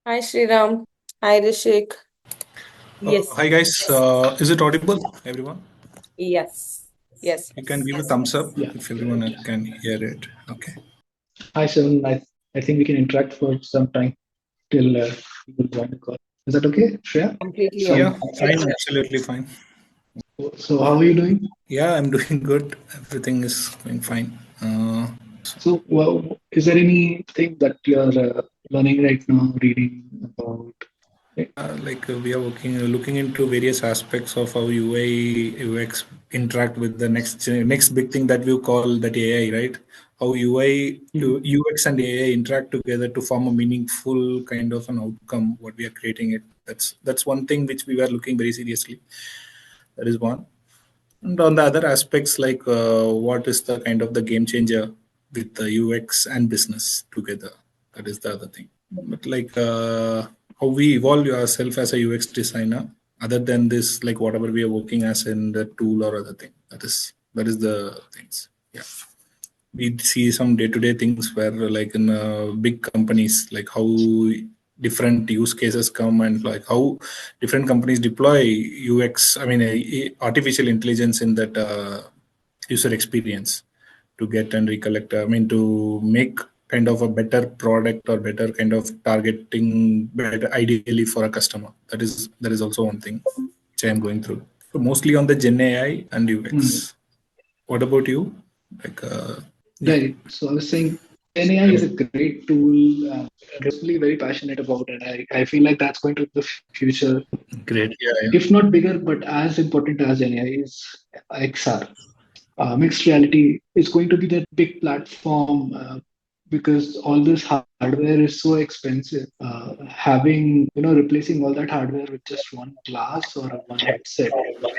Hi Sriram. Hi Rishik. Yes. Hi guys, is it audible, everyone? Yes. Yes. You can Yes. give a thumbs up Yeah. if everyone can hear it. Okay. Hi, Seven. I think we can interact for some time till people join the call. Is that okay, Shreya? Completely So, Yeah, okay. fine, absolutely fine. so how are you doing? Yeah, I'm doing good. Everything is going fine. So, well, is there anything that you're learning right now, reading about? We are looking into various aspects of how UI UX interact with the next big thing that we call that AI, right? How UX and AI interact together to form a meaningful kind of an outcome. What we are creating it. That's one thing which we were looking very seriously. That is one. And on the other aspects, what is the kind of the game changer with the UX and business together? That is the other thing. But how we evolve yourself as a UX designer, other than this, like whatever we are working as in the tool or other thing. That is the things. Yeah, we see some day-to-day things where like in big companies, like how different use cases come and like how different companies deploy ux, I mean artificial intelligence in that user experience to get and recollect, I mean to make kind of a better product or better kind of targeting better ideally for a customer. That is also one thing which I am going through. So mostly on the gen ai and Hmm. ux. What about you? Like, yeah. Right. So, I was saying NAI is a great tool. I'm personally very passionate about it. I feel like that's going to be the future. Great. Yeah, yeah. If not bigger, but as important as NAI is XR. Mixed reality is going to be that big platform because all this hardware is so expensive. Having replacing all that hardware with just one glass or one headset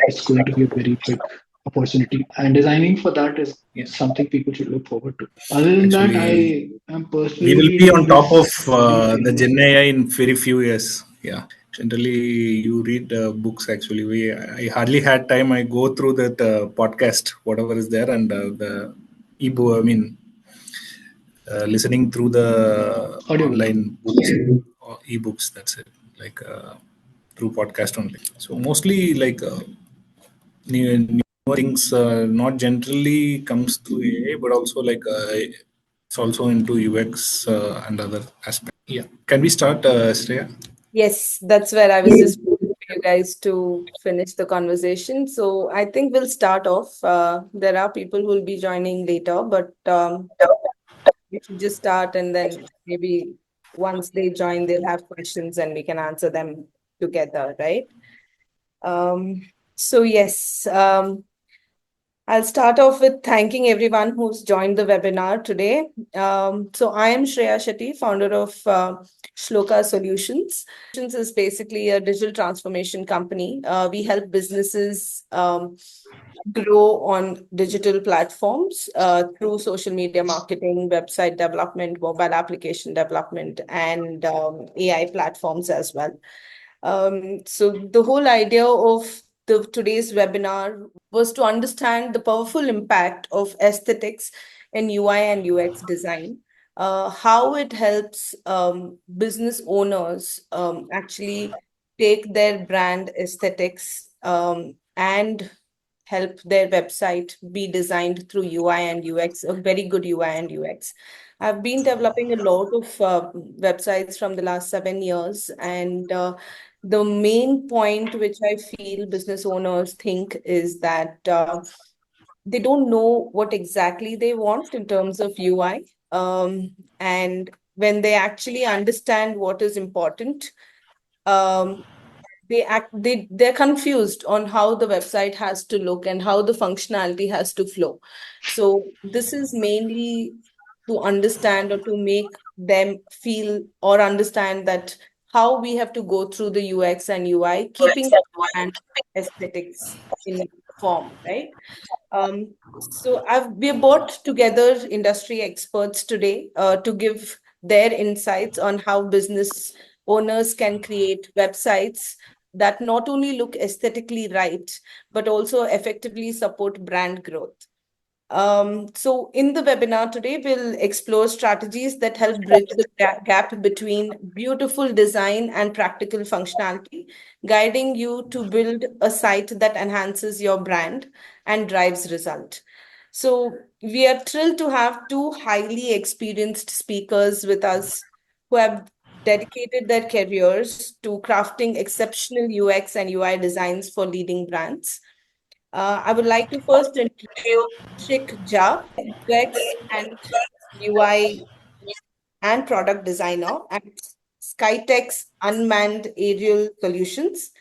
is going to be a very big opportunity. And designing for that is Yeah. something people should look forward to. Other than that, Actually, I am we will personally be on in top of this new the thing. Gen AI in very few years. Yeah. Generally, you read books. Actually, I hardly had time. I go through that podcast, whatever is there, and the ebook. I mean, listening through the Audiobook. online books or ebooks. That's it. Like through podcast only. So mostly like new things not generally comes to AI, but also it's also into UX and other aspects. Yeah. Can we start, Shreya? Yes, that's where I was just waiting for you guys to finish the conversation. So I think we'll start off. There are people who will be joining later, but we should just start and then maybe once they join, they'll have questions and we can answer them together, right? Um, so yes, I'll start off with thanking everyone who's joined the webinar today. So I am Shreya Shetty, founder of Shloka Solutions. Is basically a digital transformation company. We help businesses grow on digital platforms through social media marketing, website development, mobile application development, and AI platforms as well. So the whole idea of the today's webinar was to understand the powerful impact of aesthetics in UI and UX design, how it helps business owners actually take their brand aesthetics and help their website be designed through UI and UX, a very good UI and UX. I've been developing a lot of websites from the last 7 years, and the main point which I feel business owners think is that they don't know what exactly they want in terms of UI. And when they actually understand what is important, um, they're confused on how the website has to look and how the functionality has to flow. So this is mainly to understand or to make them feel or understand that how we have to go through the UX and UI, keeping and aesthetics in form, right? So we brought together industry experts today to give their insights on how business owners can create websites that not only look aesthetically right, but also effectively support brand growth. So, in the webinar today, we'll explore strategies that help bridge the gap between beautiful design and practical functionality, guiding you to build a site that enhances your brand and drives result. So, we are thrilled to have two highly experienced speakers with us who have dedicated their careers to crafting exceptional UX and UI designs for leading brands. I would like to first introduce Rishik Jha, UX and UI and product designer at Skytex Unmanned Aerial Solutions.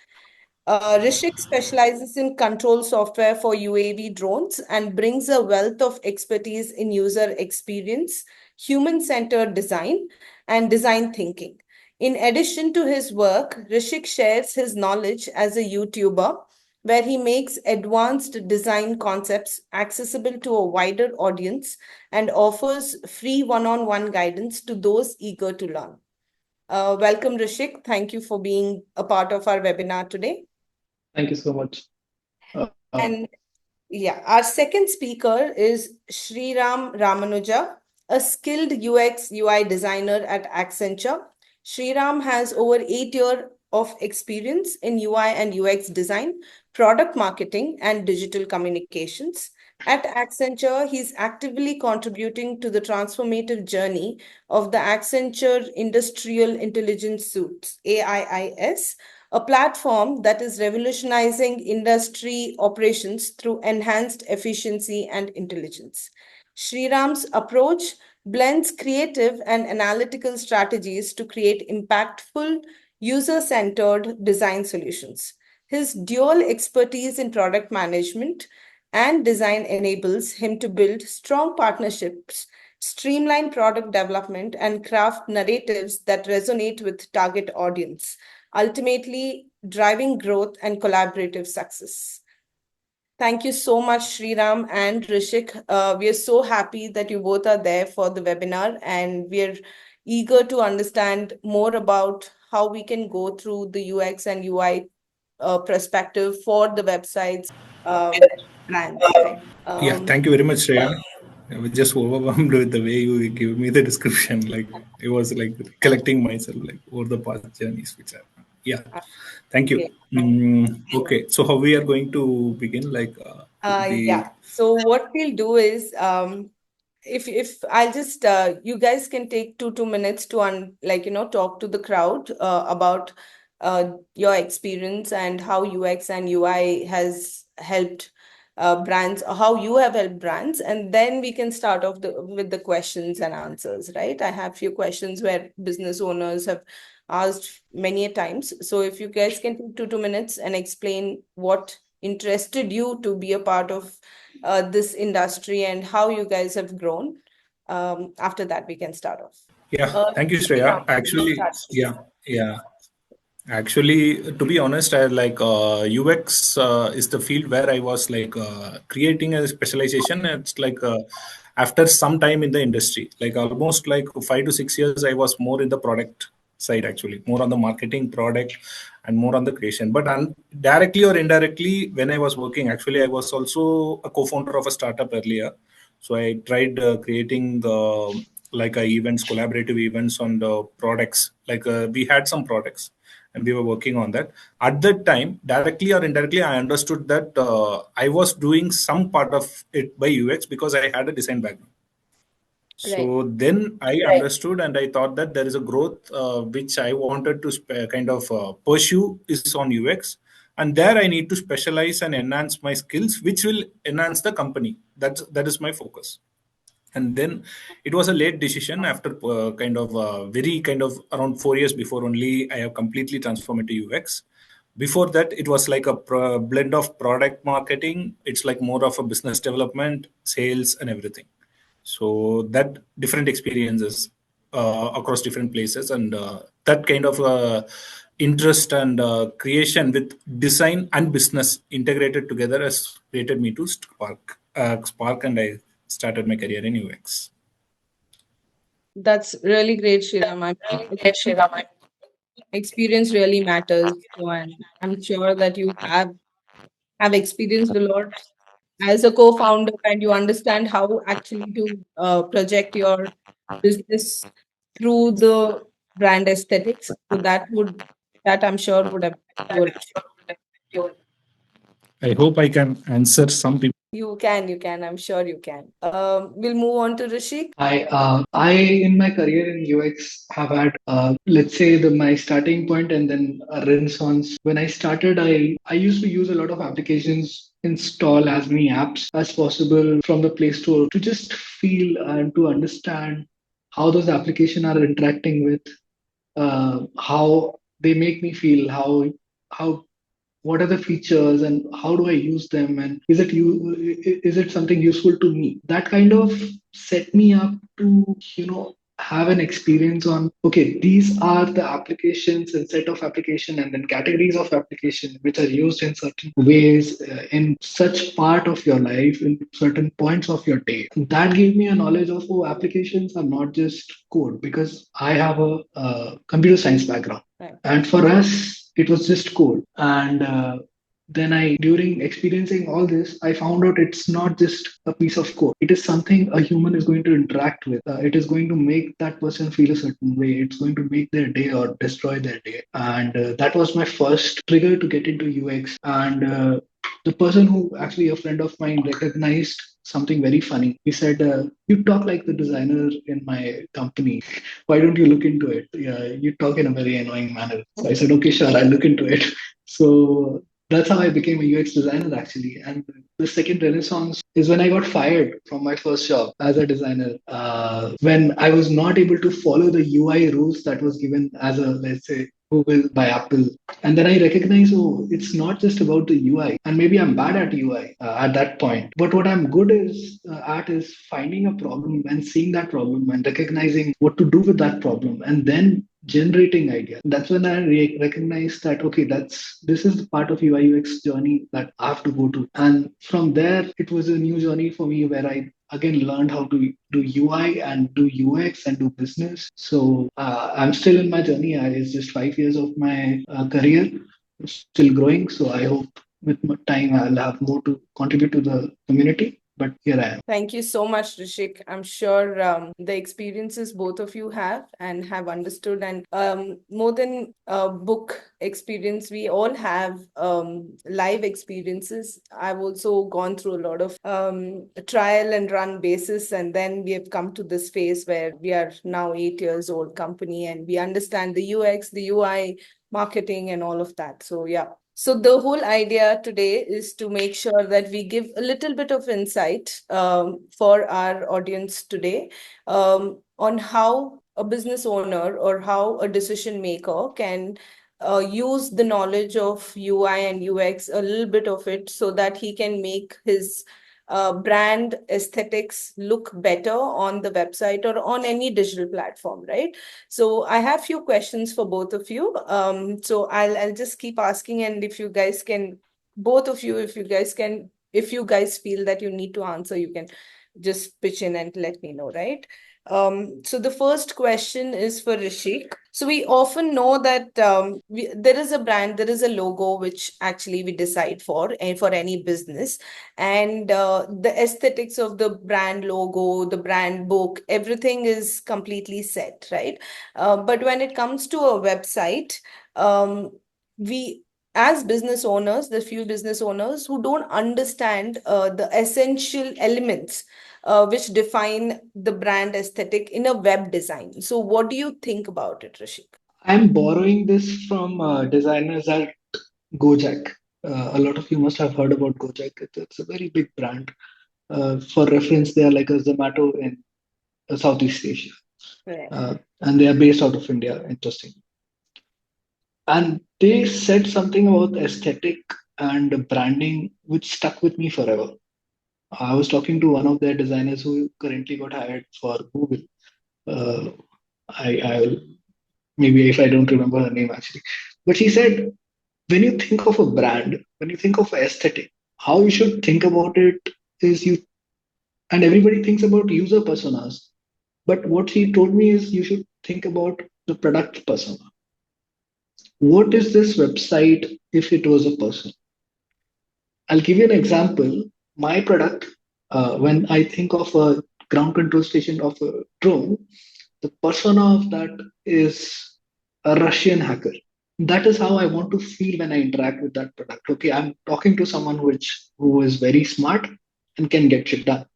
Rishik specializes in control software for UAV drones and brings a wealth of expertise in user experience, human centered design, and design thinking. In addition to his work, Rishik shares his knowledge as a YouTuber, where he makes advanced design concepts accessible to a wider audience and offers free one on one guidance to those eager to learn. Welcome, Rishik. Thank you for being a part of our webinar today. Thank you so much. And yeah, our second speaker is Sriram Ramanuja, a skilled UX UI designer at Accenture. Sriram has over 8 years of experience in UI and UX design, product marketing, and digital communications. At Accenture, he's actively contributing to the transformative journey of the Accenture Industrial Intelligence Suite, AIIS, a platform that is revolutionizing industry operations through enhanced efficiency and intelligence. Sriram's approach blends creative and analytical strategies to create impactful, user centered design solutions. His dual expertise in product management and design enables him to build strong partnerships, streamline product development, and craft narratives that resonate with target audience, ultimately driving growth and collaborative success. Thank you so much, Sriram and Rishik. We are so happy that you both are there for the webinar, and we are eager to understand more about how we can go through the UX and UI perspective for the websites, brands, right? Yeah, thank you very much, Shreya. I was just overwhelmed with the way you give me the description. Like it was like collecting myself like over the past journeys which I yeah. Thank you. Okay. Okay, so how we are going to begin? Like Yeah. the So what we'll do is, if I'll just you guys can take 2 minutes to talk to the crowd about your experience and how UX and UI has helped brands, or how you have helped brands, and then we can start off with the questions and answers, right? I have few questions where business owners have asked many a times. So if you guys can take 2 minutes and explain what interested you to be a part of this industry and how you guys have grown. After that, we can start off. yeah, thank you, Sriram, Shreya. Actually, start, yeah, please. yeah. Actually, to be honest, I like UX is the field where I was like creating a specialization. It's like after some time in the industry, like almost like 5 to 6 years, I was more in the product side actually, more on the marketing product and more on the creation. But directly or indirectly, when I was working, actually, I was also a co-founder of a startup earlier. So I tried creating like events, collaborative events on the products. Like we had some products and we were working on that. At that time, directly or indirectly, I understood that I was doing some part of it by UX because I had a design background. Right. So then I understood and I thought that there is a growth which I wanted to kind of pursue is on UX. And there I need to specialize and enhance my skills, which will enhance the company. That is my focus. And then it was a late decision after kind of very kind of around 4 years before only I have completely transformed into UX. Before that it was like a blend of product marketing. It's like more of a business development, sales and everything. So that different experiences across different places, and that kind of interest and creation with design and business integrated together has created me to spark, and I started my career in UX. That's really great, Shriram. Experience really matters. So I'm sure that you have experienced a lot as a co-founder and you understand how actually to project your business through the brand aesthetics. So that I'm sure would have your I hope I can answer some people. you can, I'm sure you can. We'll move on to Rishik. I in my career in UX have had, let's say, my starting point and then a renaissance. When I started, I used to use a lot of applications, install as many apps as possible from the Play Store to just feel and to understand how those applications are interacting with, how they make me feel, how what are the features and how do I use them, and is it something useful to me. That kind of set me up to have an experience on, okay, these are the applications and set of application and then categories of application which are used in certain ways, in such part of your life, in certain points of your day. That gave me a knowledge of, oh, applications are not just code, because I have a computer science background. Right. And for us, it was just code. And then during experiencing all this, I found out it's not just a piece of code. It is something a human is going to interact with. It is going to make that person feel a certain way. It's going to make their day or destroy their day. And that was my first trigger to get into UX. And the person who actually a friend of mine recognized something very funny. He said, "You talk like the designer in my company. Why don't you look into it? Yeah, you talk in a very annoying manner." So I said, "Okay, sure, I'll look into it." So that's how I became a UX designer actually. And the second renaissance is when I got fired from my first job as a designer. When I was not able to follow the UI rules that was given as a, let's say, Google by Apple. And then I recognize, oh, it's not just about the UI. And maybe I'm bad at UI at that point. But what I'm good at is finding a problem and seeing that problem and recognizing what to do with that problem and then generating ideas. That's when I recognized that, okay, this is the part of UI UX journey that I have to go to. And from there, it was a new journey for me where I again learned how to do UI and do UX and do business. So I'm still in my journey. It's just 5 years of my career, still growing. So I hope with time I'll have more to contribute to the community. But here I am. Thank you so much, Rishik. I'm sure the experiences both of you have and have understood, and more than book experience, we all have live experiences. I've also gone through a lot of trial and run basis, and then we have come to this phase where we are now 8 years old company, and we understand the UX, the UI, marketing, and all of that. So yeah. So the whole idea today is to make sure that we give a little bit of insight for our audience today on how a business owner or how a decision maker can use the knowledge of UI and UX, a little bit of it, so that he can make his brand aesthetics look better on the website or on any digital platform, right? So I have few questions for both of you. So I'll just keep asking, and if you guys can, both of you, if you guys can, if you guys feel that you need to answer, you can just pitch in and let me know, right? So the first question is for Rishik. So we often know that there is a brand, there is a logo which actually we decide for, and for any business, and the aesthetics of the brand logo, the brand book, everything is completely set, right? But when it comes to a website, we as business owners, the few business owners who don't understand the essential elements which define the brand aesthetic in a web design. So what do you think about it, Rishik? I'm borrowing this from designers at Gojek. A lot of you must have heard about Gojek. It's a very big brand. For reference, they are like a Zomato in Southeast Asia, Right. and they are based out of India. Interesting. And they said something about aesthetic and branding which stuck with me forever. I was talking to one of their designers who currently got hired for Google. Uh, I'll maybe if I don't remember her name actually, but she said when you think of a brand, when you think of aesthetic, how you should think about it is you, and everybody thinks about user personas. But what she told me is you should think about the product persona. What is this website if it was a person? I'll give you an example. my product, when I think of a ground control station of a drone, the persona of that is a Russian hacker. That is how I want to feel when I interact with that product. Okay, I'm talking to someone who is very smart and can get shit done.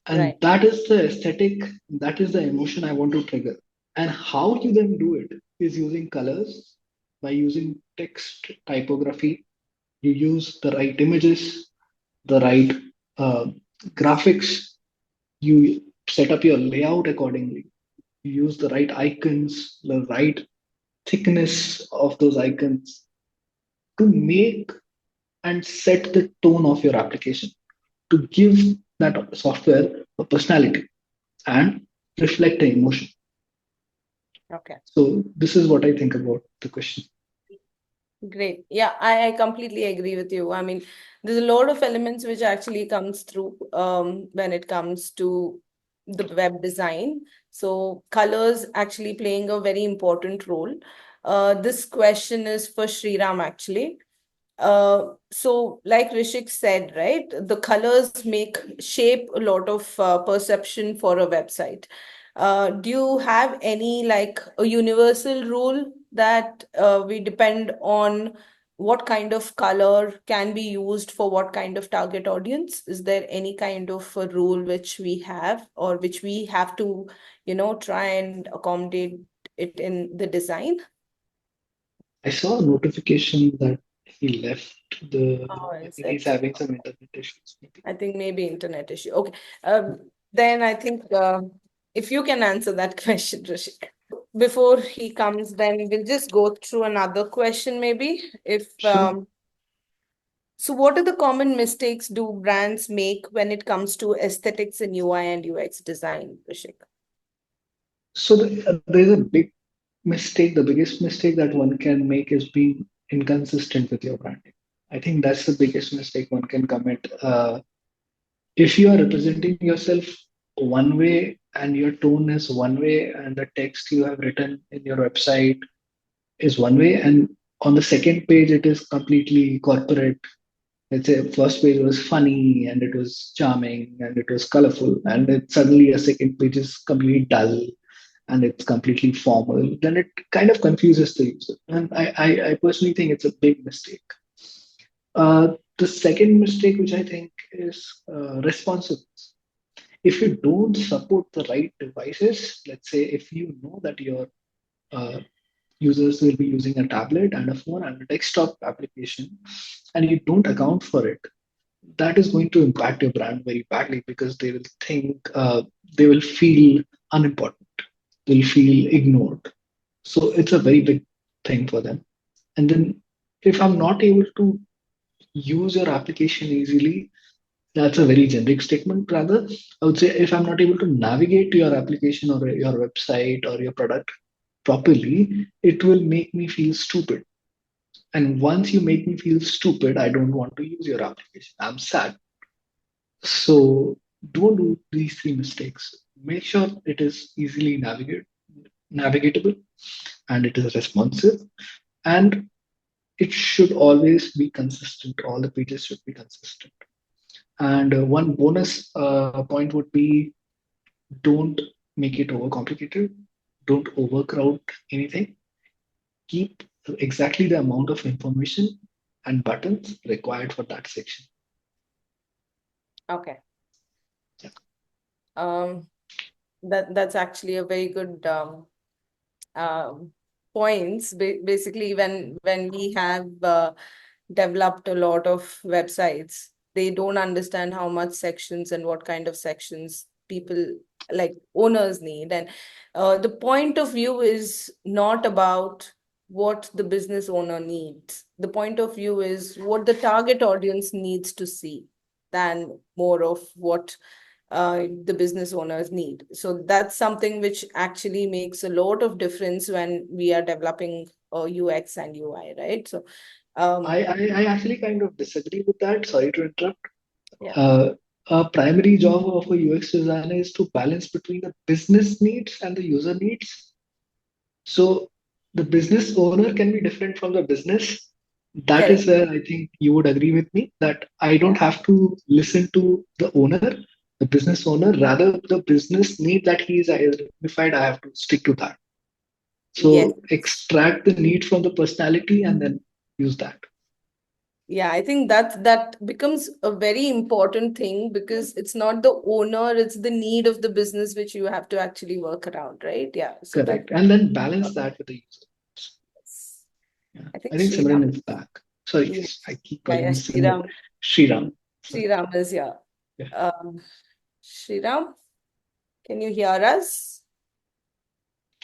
And Right. that is the aesthetic, that is the emotion I want to trigger. And how you then do it is using colors, by using text typography. You use the right images, the right uh, graphics. You set up your layout accordingly. You use the right icons, the right thickness of those icons to make and set the tone of your application, to give that software a personality and reflect the emotion. Okay. So this is what I think about the question. Great. Yeah, I completely agree with you. I mean, there's a lot of elements which actually comes through when it comes to the web design. So colors actually playing a very important role. This question is for Sriram actually. So like Rishik said, right, the colors make shape a lot of perception for a website. Do you have any like a universal rule that we depend on what kind of color can be used for what kind of target audience? Is there any kind of a rule which we have or which we have to, try and accommodate it in the design? I saw a notification that he left the. Oh, I is think he's it? having some internet issues, maybe. I think maybe internet issue. Okay. Then I think if you can answer that question, Rishik. Before he comes, then we'll just go through another question, maybe. If Sure. so, what are the common mistakes do brands make when it comes to aesthetics in UI and UX design, Rishik? So there's a big mistake. The biggest mistake that one can make is being inconsistent with your branding. I think that's the biggest mistake one can commit. If you are representing yourself one way and your tone is one way and the text you have written in your website is one way, and on the second page it is completely corporate. Let's say first page was funny and it was charming and it was colorful, and it suddenly a second page is completely dull and it's completely formal, then it kind of confuses the user. And I personally think it's a big mistake. The second mistake, which I think is responsiveness. If you don't support the right devices, let's say if you know that your uh, users will be using a tablet and a phone and a desktop application, and you don't account for it, that is going to impact your brand very badly, because they will think, they will feel unimportant, they'll feel ignored. So it's a very big thing for them. And then if I'm not able to use your application easily, that's a very generic statement. Rather, I would say if I'm not able to navigate to your application or your website or your product properly, it will make me feel stupid. And once you make me feel stupid, I don't want to use your application. I'm sad. So don't do these three mistakes. Make sure it is easily navigatable, and it is responsive, and it should always be consistent. All the pages should be consistent. And one bonus point would be, don't make it overcomplicated. Don't overcrowd anything. Keep exactly the amount of information and buttons required for that section. Okay. Yeah. Um, that's actually a very good um, points. Basically, when we have developed a lot of websites, they don't understand how much sections and what kind of sections people like owners need. And the point of view is not about what the business owner needs. The point of view is what the target audience needs to see than more of what the business owners need. So that's something which actually makes a lot of difference when we are developing UX and UI, right? So, um, I actually kind of disagree with that. Sorry to interrupt. yeah, A primary job of a UX designer is to balance between the business needs and the user needs. So the business owner can be different from the business, That Correct. is where I think you would agree with me that I don't Yeah. have to listen to the owner, the business owner, rather the business need that he is identified, I have to stick to that. Yes. So extract the need from the personality and then use that. Yeah, I think that becomes a very important thing because it's not the owner, it's the need of the business which you have to actually work around, right? Yeah. So that Correct. And then balance that with the user. yes. Yeah. I think I think Sriram. Simran is back. Sorry, Yes. I keep Yeah, calling yeah, him Simran. Sriram. Shriram. Sorry. Sriram is here. Yeah. Um, Sriram, can you hear us?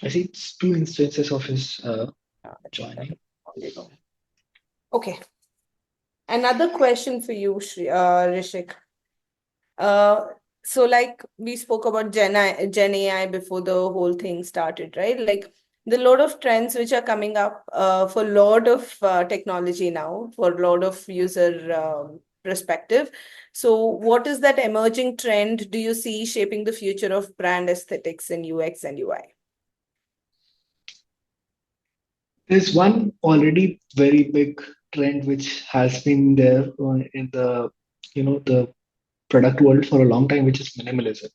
I see it's two instances of his I think that joining. only go. Okay. Another question for you, Rishik. Uh, so like we spoke about Gen AI before the whole thing started, right? Like the lot of trends which are coming up for a lot of technology now, for a lot of user perspective. So what is that emerging trend do you see shaping the future of brand aesthetics in UX and UI? There's one already very big trend which has been there in the the product world for a long time, which is minimalism.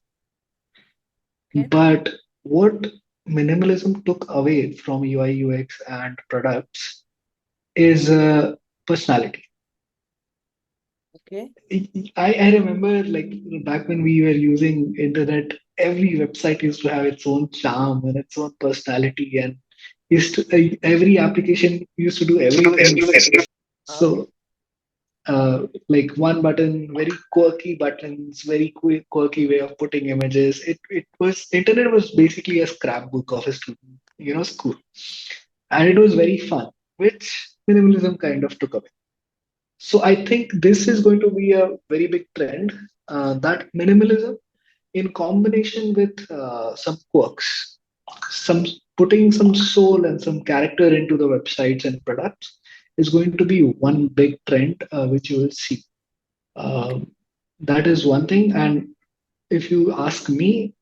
Okay. But what minimalism took away from UI UX and products is personality. Okay. I remember like back when we were using internet, every website used to have its own charm and its own personality, and every application used to do everything. Okay. So like one button, very quirky buttons, very quirky way of putting images. It was internet was basically a scrapbook of a student, school, and it was very fun, which minimalism kind of took away. So I think this is going to be a very big trend. That minimalism in combination with some quirks, some putting some soul and some character into the websites and products is going to be one big trend which you will see. Okay. Um, that is one thing. And if you ask me,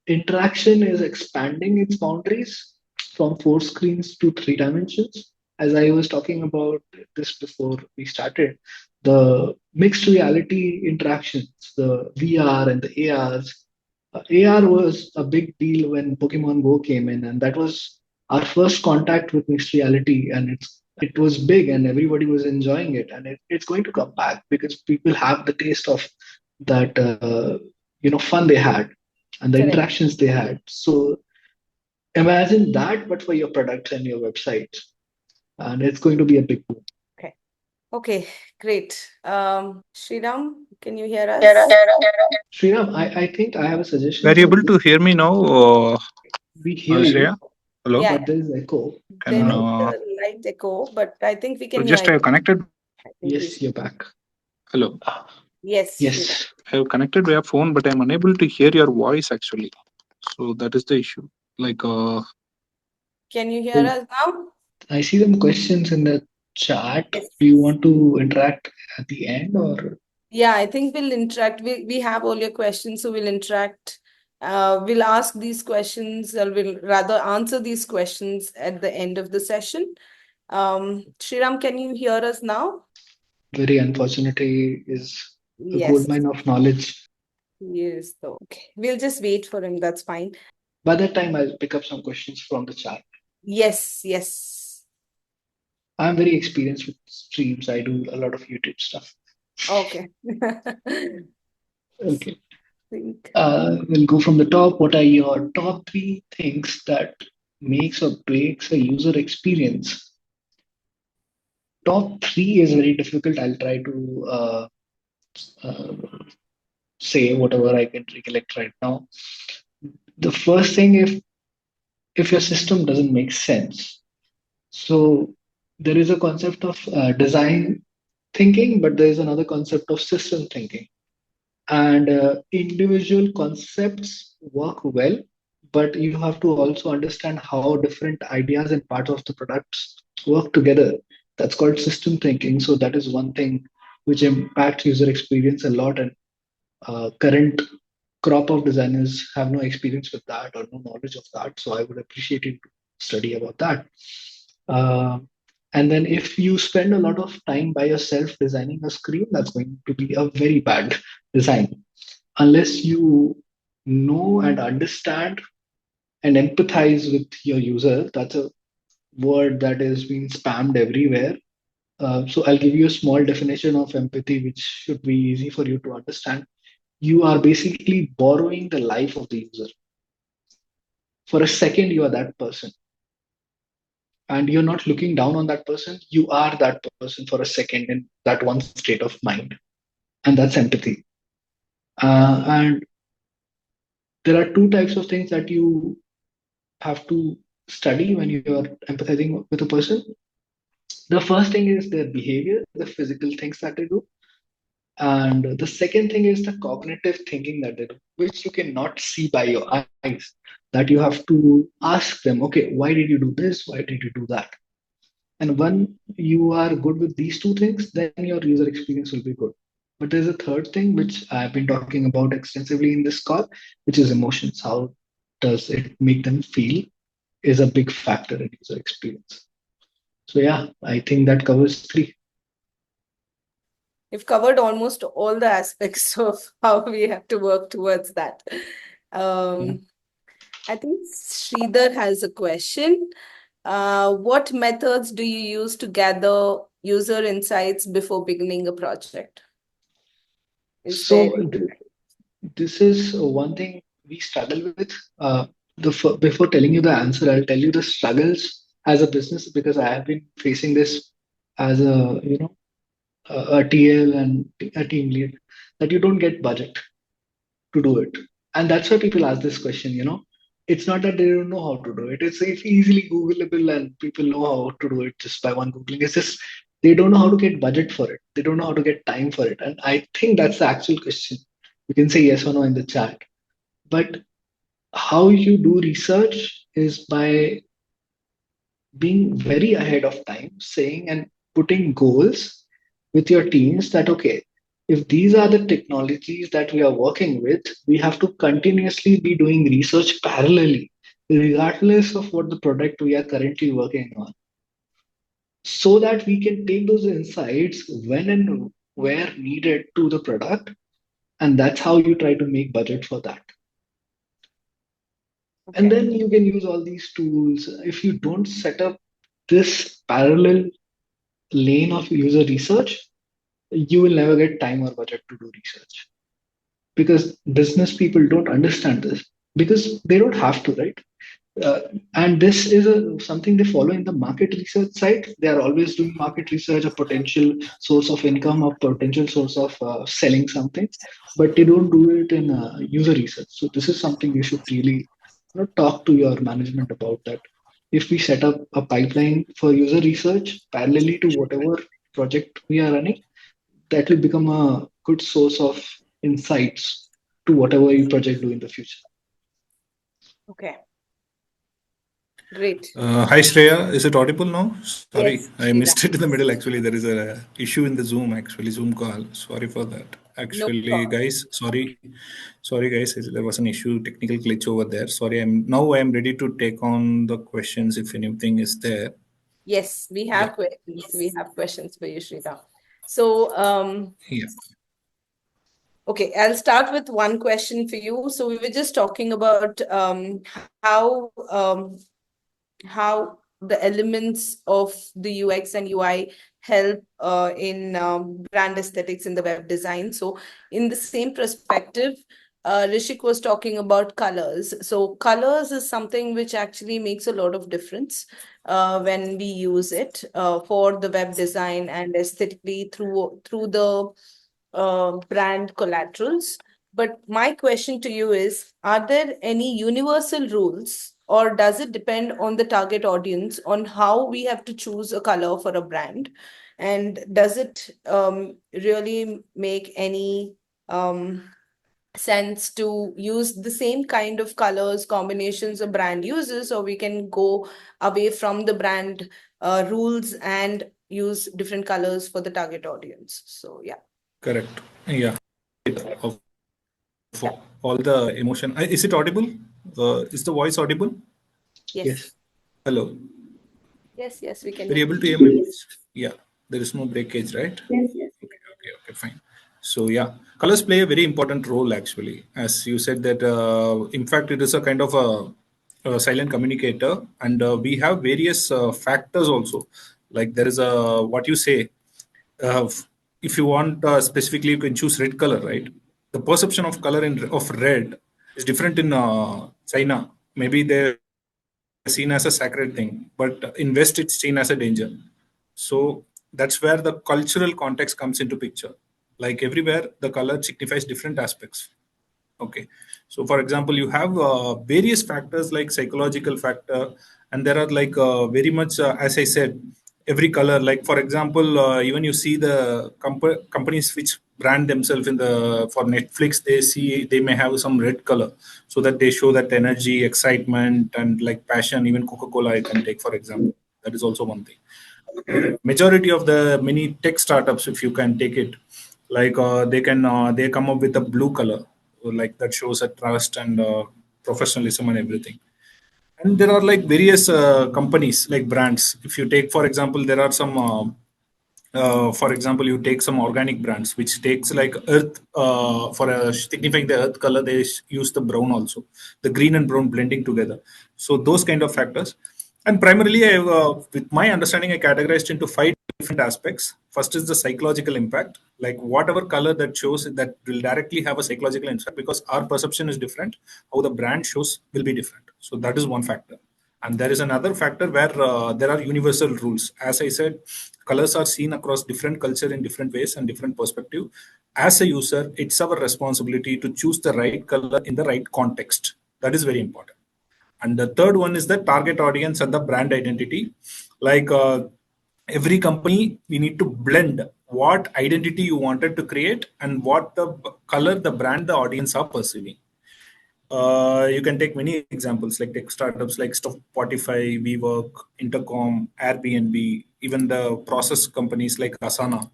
interaction is expanding its boundaries from four screens to three dimensions. As I was talking about this before we started, the mixed reality interactions, the VR and the ARs. AR was a big deal when Pokemon Go came in, and that was our first contact with mixed reality, and it was big, and everybody was enjoying it, and it's going to come back because people have the taste of that fun they had and the Correct. interactions they had. So imagine that, but for your products and your website, and it's going to be a big boom. Okay. Okay. Great. Sriram, can you hear us? Sriram, I think I have a suggestion Were you for able you. to hear me now, We hear you, Shreya? Hello? Yeah, but there is echo. there Can is a light echo, but I think we can so hear just you. I have connected. I think we Yes, you're back. Hello. yes, Sriram. Yes, I have connected via phone, but I'm unable to hear your voice actually. So that is the issue. Like, Can you hear so us now? I see some questions in the chat. Yes. Do you want to interact at the end or? Yeah, I think we'll interact. We have all your questions, so we'll interact. We'll ask these questions, or we'll rather answer these questions at the end of the session. Sriram, can you hear us now? Very unfortunately is a gold Yes. mine of knowledge. Yes. Okay. We'll just wait for him. That's fine. By that time, I'll pick up some questions from the chat. Yes. Yes. I'm very experienced with streams. I do a lot of YouTube stuff. Okay. Okay. Think. We'll go from the top. What are your top three things that makes or breaks a user experience? Top three is very difficult. I'll try to uh, say whatever I can recollect right now. The first thing, if your system doesn't make sense, so there is a concept of design thinking, but there is another concept of system thinking. And individual concepts work well, but you have to also understand how different ideas and parts of the products work together. That's called system thinking. So that is one thing which impacts user experience a lot, and current crop of designers have no experience with that or no knowledge of that. So I would appreciate you to study about that. Uh, And then if you spend a lot of time by yourself designing a screen, that's going to be a very bad design. Unless you know and understand and empathize with your user, that's a word that is being spammed everywhere. So I'll give you a small definition of empathy, which should be easy for you to understand. You are basically borrowing the life of the user. For a second, you are that person. And you're not looking down on that person. You are that person for a second in that one state of mind. And that's empathy. And there are two types of things that you have to study when you are empathizing with a person. The first thing is their behavior, the physical things that they do. And the second thing is the cognitive thinking that they do, which you cannot see by your eyes. That you have to ask them, okay, why did you do this? Why did you do that? And when you are good with these two things, then your user experience will be good. But there's a third thing which I've been talking about extensively in this call, which is emotions. How does it make them feel is a big factor in user experience. So yeah, I think that covers three. You've covered almost all the aspects of how we have to work towards that. Yeah. Um, I think Sridhar has a question. What methods do you use to gather user insights before beginning a project? Is there? So this is one thing we struggle with. Before telling you the answer, I'll tell you the struggles as a business because I have been facing this as a TL and a team lead that you don't get budget to do it. And that's why people ask this question, It's not that they don't know how to do it. It's easily Googleable and people know how to do it just by one Googling. It's just they don't know how to get budget for it. They don't know how to get time for it. And I think that's the actual question. You can say yes or no in the chat. But how you do research is by being very ahead of time, saying and putting goals with your teams that, okay, if these are the technologies that we are working with, we have to continuously be doing research parallelly, regardless of what the product we are currently working on, so that we can take those insights when and where needed to the product. And that's how you try to make budget for that. And Okay. then you can use all these tools. If you don't set up this parallel lane of user research, you will never get time or budget to do research because business people don't understand this because they don't have to, right? Uh, and this is something they follow in the market research side. They are always doing market research, a potential source of income, a potential source of selling something, but they don't do it in user research. So this is something you should really talk to your management about that. If we set up a pipeline for user research parallelly to whatever project we are running, that will become a good source of insights to whatever you project do in the future. Okay. Great. Hi Shreya, is it audible now? Sorry, Yes, I Sriram. missed it in the middle. Actually, there is a issue in the Zoom. Actually, Zoom call. Sorry for that. No Actually, problem. guys, sorry, guys. There was an issue, technical glitch over there. Sorry. I am ready to take on the questions if anything is there. Yes, we Yeah, have questions. We have questions for you, Sriram. So, yeah. okay, I'll start with one question for you. So we were just talking about how the elements of the UX and UI help in brand aesthetics in the web design. So, in the same perspective, Rishik was talking about colors. So, colors is something which actually makes a lot of difference when we use it for the web design and aesthetically through the brand collaterals. But my question to you is, are there any universal rules, or does it depend on the target audience on how we have to choose a color for a brand? And does it really make any sense to use the same kind of colors combinations a brand uses, or we can go away from the brand rules and use different colors for the target audience? So, yeah. Correct. Yeah. Of all the emotion. Is it audible? Is the voice audible? Yes. Yes. Hello. Yes, we can Were hear you able you. to hear me? Yeah, there is no breakage, right? Yes. Okay, fine. So yeah, colors play a very important role actually. As you said that, in fact, it is a kind of a silent communicator, and we have various factors also. Like there is a what you say. Uh, if you want specifically, you can choose red color, right? The perception of color of red is different in China. Maybe they're seen as a sacred thing, but in West it's seen as a danger. So that's where the cultural context comes into picture. Like everywhere, the color signifies different aspects. Okay. So, for example, you have various factors like psychological factor, and there are like very much, as I said, every color. Like for example, even you see the companies which brand themselves in the for Netflix, they may have some red color so that they show that energy, excitement, and like passion. Even Coca-Cola, I can take for example. That is also one thing. Majority of the many tech startups, if you can take it, like they come up with a blue color, like that shows a trust and professionalism and everything. And there are like various companies like brands. If you take for example, there are some for example, you take some organic brands which takes like earth for signifying the earth color, they use the brown also, the green and brown blending together. So those kind of factors. And primarily with my understanding, I categorized into five different aspects. First is the psychological impact, like whatever color that shows, that will directly have a psychological impact because our perception is different, how the brand shows will be different. So that is one factor. And there is another factor where there are universal rules. As I said, colors are seen across different culture in different ways and different perspective. As a user, it's our responsibility to choose the right color in the right context. That is very important. And the third one is the target audience and the brand identity. Like every company, we need to blend what identity you wanted to create and what the color, the brand, the audience are perceiving. You can take many examples like tech startups like Spotify, WeWork, Intercom, Airbnb, even the process companies like Asana.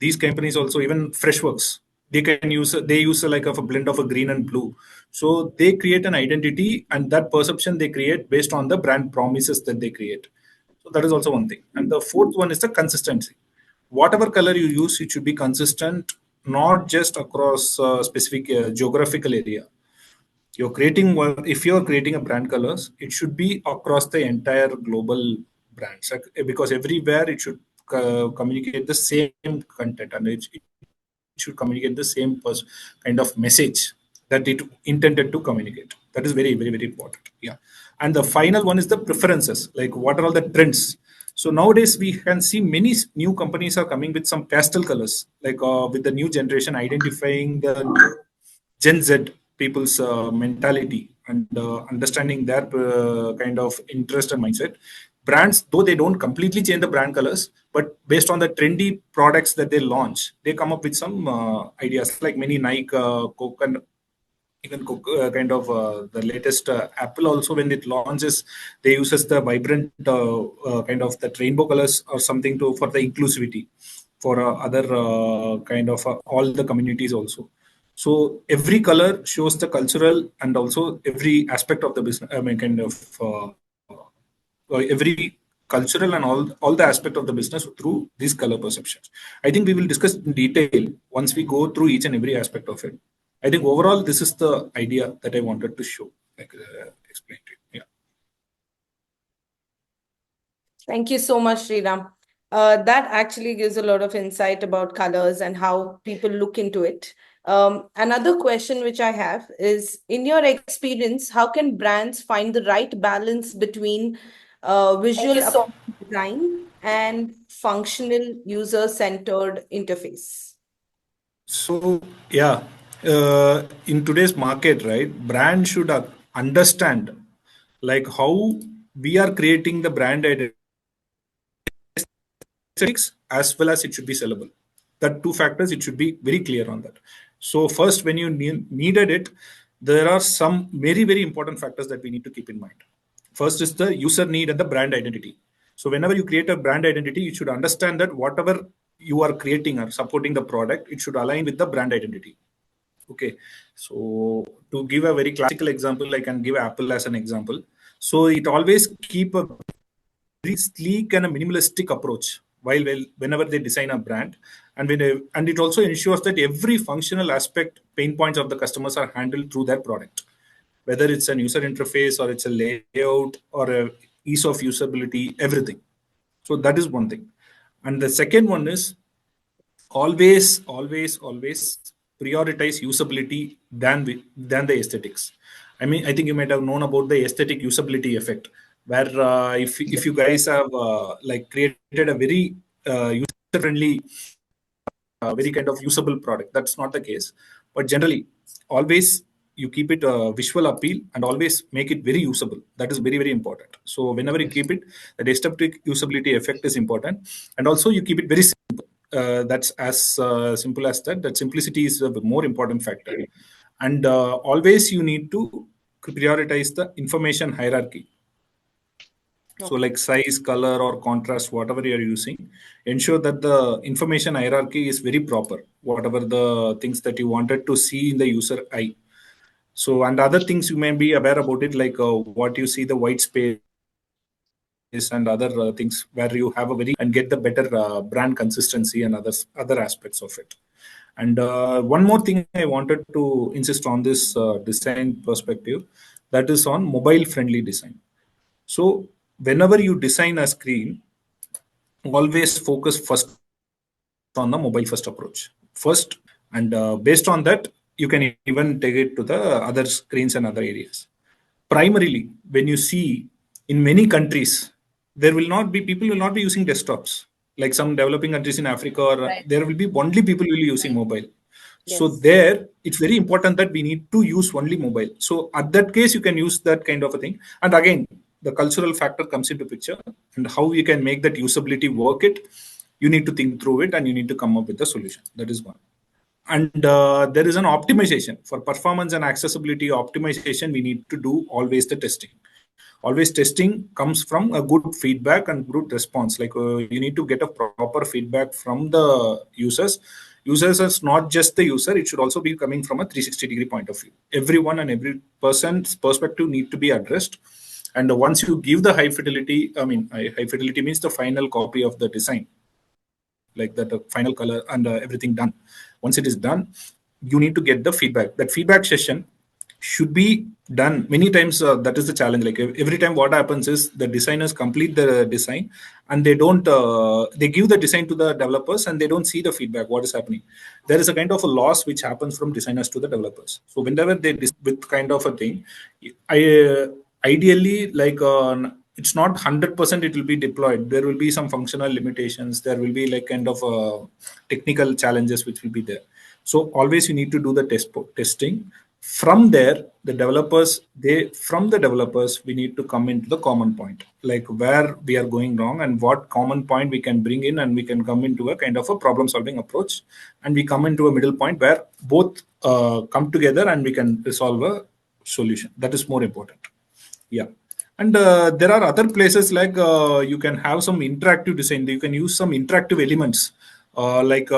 These companies also, even Freshworks, they use like of a blend of a green and blue. So they create an identity, and that perception they create based on the brand promises that they create. So that is also one thing. And the fourth one is the consistency. Whatever color you use, it should be consistent, not just across specific geographical area. You're creating one, if you're creating a brand colors, it should be across the entire global brands, like, because everywhere it should communicate the same content, and it should communicate the same kind of message that it intended to communicate. That is very, very, very important. Yeah. And the final one is the preferences, like what are all the trends. So nowadays we can see many new companies are coming with some pastel colors, like with the new generation identifying the new Gen Z people's mentality and understanding their kind of interest and mindset. Brands, though they don't completely change the brand colors, but based on the trendy products that they launch, they come up with some ideas like many Nike, Coke, and even kind of the latest Apple also when it launches, they uses the vibrant kind of the rainbow colors or something to for the inclusivity for other kind of all the communities also. So every color shows the cultural and also every aspect of the business. I mean, kind of every cultural and all the aspect of the business through these color perceptions. I think we will discuss in detail once we go through each and every aspect of it. I think overall this is the idea that I wanted to show, like explain to you. Yeah. Thank you so much, Sriram. That actually gives a lot of insight about colors and how people look into it. Another question which I have is, in your experience, how can brands find the right balance between visual design and functional user-centered interface? So yeah, in today's market, right, brand should understand like how we are creating the brand aesthetics as well as it should be sellable. That two factors, it should be very clear on that. So first, when you needed it, there are some very, very important factors that we need to keep in mind. First is the user need and the brand identity. So whenever you create a brand identity, you should understand that whatever you are creating or supporting the product, it should align with the brand identity. Okay. So to give a very classical example, I can give Apple as an example. So it always keep a very sleek and a minimalistic approach while whenever they design a brand, and it also ensures that every functional aspect pain points of the customers are handled through their product, whether it's an user interface or it's a layout or a ease of usability, everything. So that is one thing. And the second one is always prioritize usability than the aesthetics. I mean, I think you might have known about the aesthetic usability effect, where if you guys have like created a very user friendly, very kind of usable product, that's not the case. But generally, always you keep it visual appeal and always make it very usable. That is very important. So whenever you Yes. keep it, the aesthetic usability effect is important, and also you keep it very simple. That's as simple as that. That simplicity is a more important factor, and always you need to prioritize the information hierarchy. So Okay. like size, color, or contrast, whatever you're using, ensure that the information hierarchy is very proper, whatever the things that you wanted to see in the user eye. So, and other things you may be aware about it, like what you see, the white space and other things where you have a very and get the better brand consistency and other aspects of it. And one more thing I wanted to insist on this design perspective, that is on mobile friendly design. So whenever you design a screen, always focus first on the mobile first approach first, and based on that, you can even take it to the other screens and other areas. Primarily, when you see in many countries, there will not be people will not be using desktops, like some developing countries in Africa, or Right. there will be only people will be using mobile. So Yes. there, it's very important that we need to use only mobile. So at that case, you can use that kind of a thing. And again, the cultural factor comes into picture, and how you can make that usability work it. You need to think through it, and you need to come up with a solution. That is one. And there is an optimization for performance and accessibility optimization. We need to do always the testing. Always testing comes from a good feedback and good response. Like you need to get a proper feedback from the users is not just the user, it should also be coming from a 360-degree point of view. Everyone and every person's perspective need to be addressed. And once you give the high fidelity, I mean, high fidelity means the final copy of the design, like that final color and everything done. Once it is done, you need to get the feedback. That feedback session should be done many times. That is the challenge. Like every time what happens is the designers complete the design, and they don't they give the design to the developers, and they don't see the feedback what is happening. There is a kind of a loss which happens from designers to the developers. So whenever they with kind of a thing, I ideally, like it's not 100% it will be deployed. There will be some functional limitations, there will be like kind of technical challenges which will be there. So always you need to do the testing. From there, the developers, from the developers, we need to come into the common point, like where we are going wrong and what common point we can bring in, and we can come into a kind of a problem solving approach, and we come into a middle point where both come together and we can resolve a solution. That is more important. Yeah. And there are other places like you can have some interactive design. You can use some interactive elements, like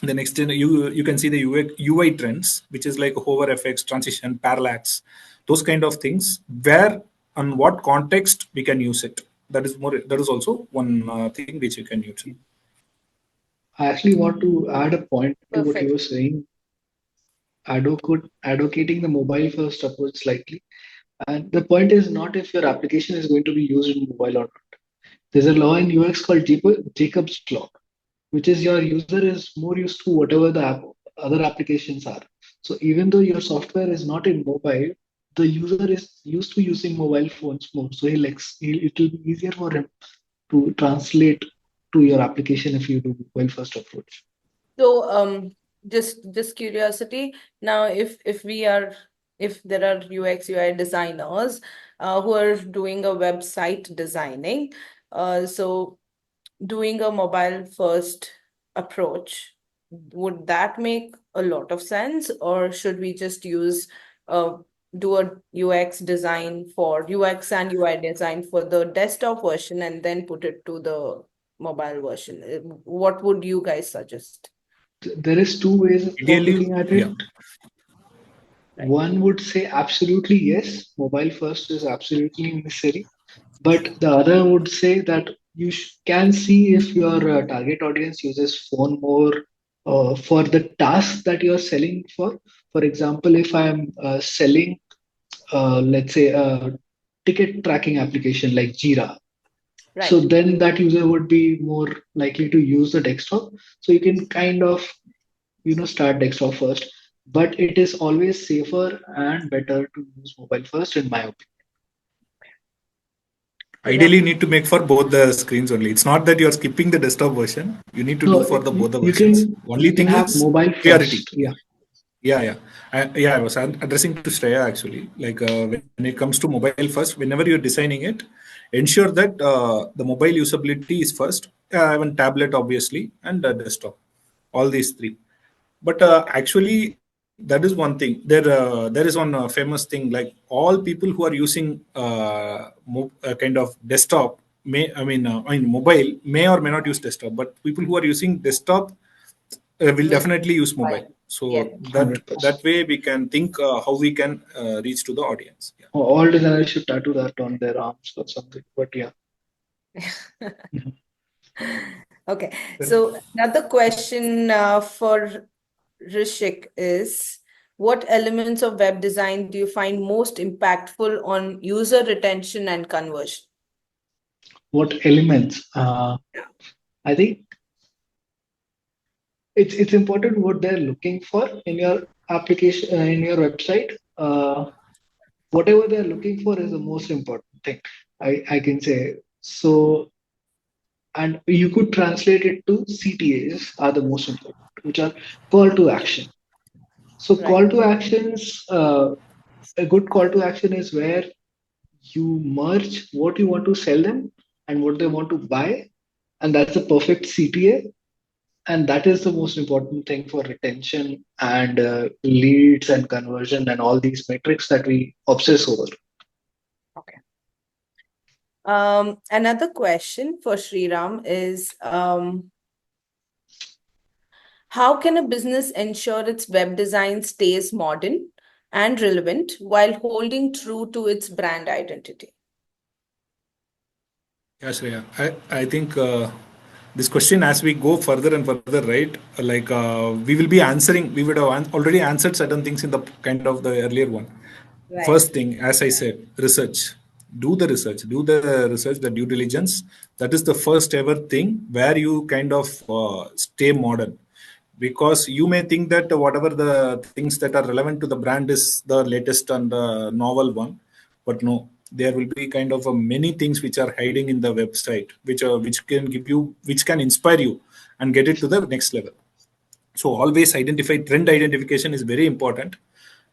the next you can see the UI trends, which is like hover effects, transition, parallax, those kind of things. Where and what context we can use it. That is more. That is also one thing which you can use. I actually want to add a point to what you Perfect. were saying, advocating the mobile first approach slightly. And the point is not if your application is going to be used in mobile or not. There's a law in UX called Jacob's law, which is your user is more used to whatever the other applications are. So even though your software is not in mobile, the user is used to using mobile phones more. So it will be easier for him to translate to your application if you do mobile first approach. So, just curiosity. Now, if there are UX UI designers who are doing a website designing, so doing a mobile first approach, would that make a lot of sense, or should we just uh do a UX design for UX and UI design for the desktop version and then put it to the mobile version? What would you guys suggest? There is two ways of Ideally, looking at yeah. it. Right. One would say absolutely yes, mobile first is absolutely necessary. But the other would say that you can see if your target audience uses phone more for the task that you're selling for. For example, if I'm selling, let's say, a ticket tracking application like Jira, so Right. then that user would be more likely to use the desktop. So you can kind of, start desktop first, but it is always safer and better to use mobile first, in my opinion. Ideally, Sriram. you need to make for both the screens only. It's not that you're skipping the desktop version. You need to No, do for the both the you versions. can Only you can thing have is mobile priority. first. Yeah. Yeah, yeah. I was addressing to Shreya actually. Like when it comes to mobile first, whenever you're designing it, ensure that the mobile usability is first. Even tablet, obviously, and desktop. All these three. But actually, that is one thing. There is one famous thing. Like all people who are using kind of desktop I mean mobile may or may not use desktop. But people who are using desktop will Will definitely use fine. mobile. So Yes. that 100%. way we can think how we can reach to the audience. Yeah. All designers should tattoo that on their arms or something. But yeah. Okay. So another question for Rishik is, what elements of web design do you find most impactful on user retention and conversion? What elements? I think it's important what they're looking for in your application, in your website. Whatever they're looking for is the most important thing. I can say so. And you could translate it to CTAs are the most important, which are call to action. So Right. call to actions, a good call to action is where you merge what you want to sell them and what they want to buy, and that's a perfect CTA. And that is the most important thing for retention and leads and conversion and all these metrics that we obsess over. Okay. Another question for Sriram is, how can a business ensure its web design stays modern and relevant while holding true to its brand identity? Yeah, Shreya. I think this question, as we go further and further, right? Like we will be answering, we would have already answered certain things in the kind of the earlier one. Right. First thing, as I said, research. Do the research. Do the research, the due diligence. That is the first ever thing where you kind of stay modern. Because you may think that whatever the things that are relevant to the brand is the latest and novel one, but no, there will be kind of many things which are hiding in the website, which can give you, which can inspire you and get it to the next level. So always identify, trend identification is very important.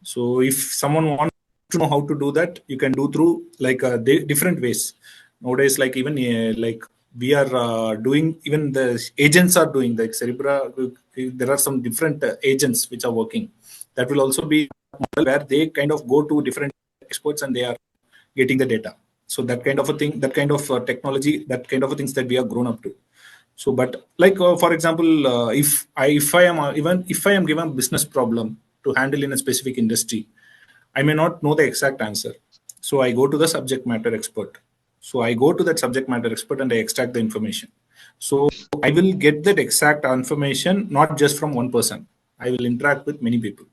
So if someone wants to know how to do that, you can do through like different ways nowadays. Like even like we are doing, even the agents are doing, like Cerebra, there are some different agents which are working. That will also be where they kind of go to different experts and they are getting the data. So that kind of a thing, that kind of technology, that kind of things that we have grown up to. So but like for example, if I am even if I am given a business problem to handle in a specific industry, I may not know the exact answer. So I go to the subject matter expert. So I go to that subject matter expert and I extract the information. So I will get that exact information not just from one person. I will interact with many people,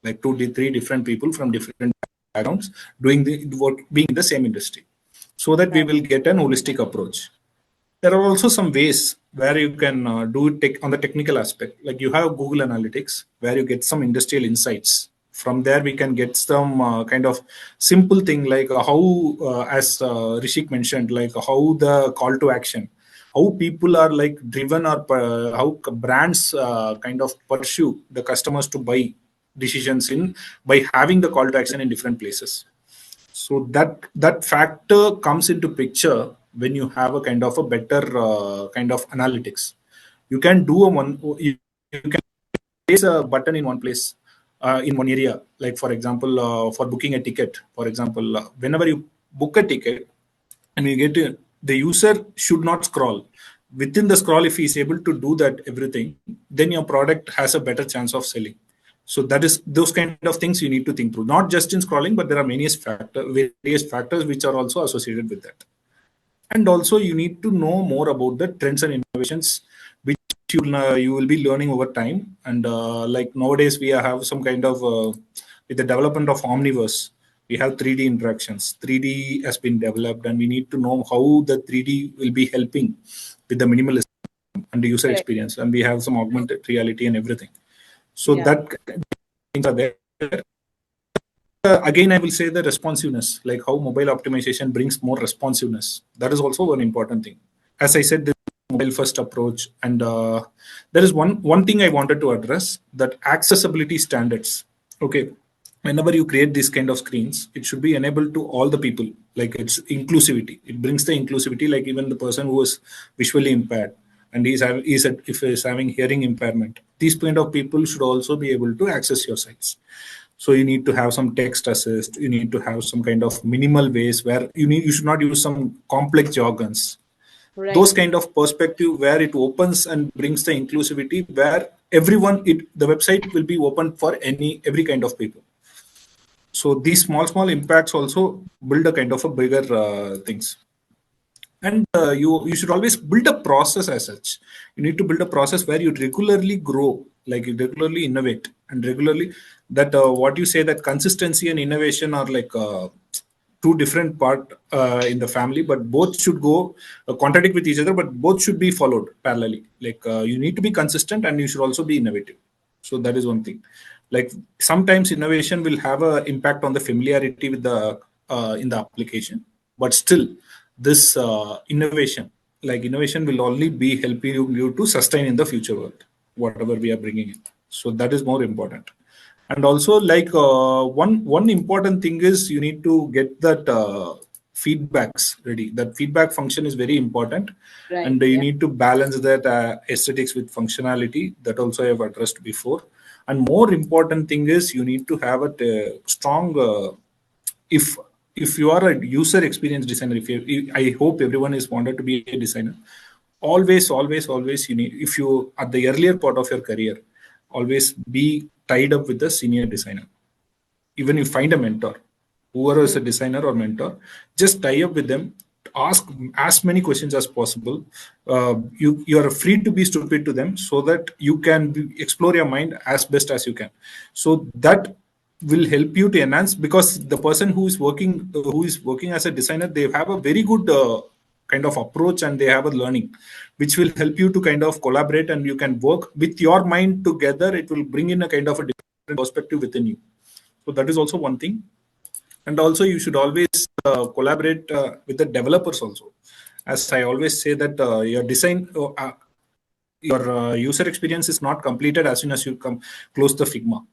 like three different people from different backgrounds, doing the work, being in the same industry, so that we Right. will get an holistic approach. There are also some ways where you can do tech on the technical aspect. Like you have Google Analytics, where you get some industrial insights. From there, we can get some kind of simple thing like how, as Rishik mentioned, like how the call to action, how people are like driven, or how brands kind of pursue the customers to buy decisions in by having the call to action in different places. So that factor comes into picture when you have a kind of a better kind of analytics. You can do a one, you can place a button in one place, in one area. Like for example, for booking a ticket, for example, whenever you book a ticket and you get to, the user should not scroll. Within the scroll, if he is able to do that everything, then your product has a better chance of selling. So that is those kind of things you need to think through, not just in scrolling, but there are various factors which are also associated with that. And also you need to know more about the trends and innovations which you will be learning over time. And like nowadays we have some kind of with the development of omniverse, we have 3D interactions. 3D has been developed, and we need to know how the 3D will be helping with the minimalism and the user Correct. experience. And we have some augmented reality and everything. So Yeah. that things are there. Again, I will say the responsiveness, like how mobile optimization brings more responsiveness. That is also an important thing. As I said, this mobile first approach, and there is one thing I wanted to address, that accessibility standards. Okay, whenever you create these kind of screens, it should be enabled to all the people. Like it's inclusivity. It brings the inclusivity. Like even the person who is visually impaired and if he's having hearing impairment, these kind of people should also be able to access your sites. So you need to have some text assist, you need to have some kind of minimal ways where you should not use some complex jargons. Those Right. kind of perspective where it opens and brings the inclusivity, where everyone, the website will be open for every kind of people. So these small impacts also build a kind of a bigger things. And you should always build a process as such. You need to build a process where you regularly grow, like you regularly innovate, and regularly that what you say, that consistency and innovation are like two different part in the family, but both should go contradict with each other, but both should be followed parallelly. Like you need to be consistent and you should also be innovative. So that is one thing. Like sometimes innovation will have a impact on the familiarity with the in the application, but still this innovation will only be helping you to sustain in the future world, whatever we are bringing in. So that is more important. And also like one important thing is you need to get that feedbacks ready. That feedback function is very important, Right. and you Yeah. need to balance that aesthetics with functionality. That also I have addressed before. And more important thing is you need to have a strong if you are a user experience designer, I hope everyone is wanted to be a designer. Always you need, if you at the earlier part of your career, always be tied up with the senior designer. Even you find a mentor, whoever is Mm. a designer or mentor, just tie up with them, ask as many questions as possible. You are free to be stupid to them, so that you can explore your mind as best as you can. So that will help you to enhance, because the person who is working as a designer, they have a very good kind of approach, and they have a learning which will help you to kind of collaborate, and you can work with your mind together. It will bring in a kind of a different perspective within you. So that is also one thing. And also you should always collaborate with the developers also. As I always say that your design, your user experience is not completed as soon as you close the Figma.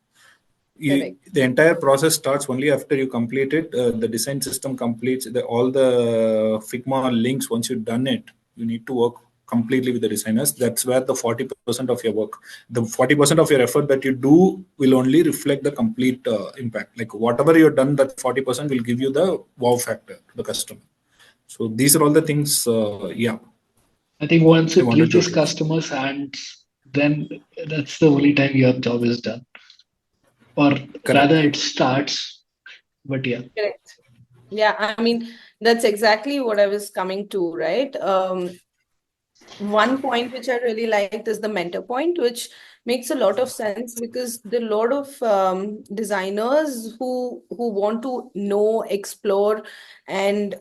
Correct. The entire process starts only after you complete it. The design system completes all the Figma links. Once you've done it, you need to work completely with the designers. That's where the 40% of your work, the 40% of your effort that you do will only reflect the complete impact. Like whatever you've done, that 40% will give you the wow factor to the customer. So these are all the things, yeah, I think once I it wanted to reaches address. customers' hands, then that's the only time your job is done. Or rather, Correct. it starts. But yeah, Correct. Yeah. I mean, that's exactly what I was coming to, right? One point which I really liked is the mentor point, which makes a lot of sense because there are a lot of designers who want to know, explore, and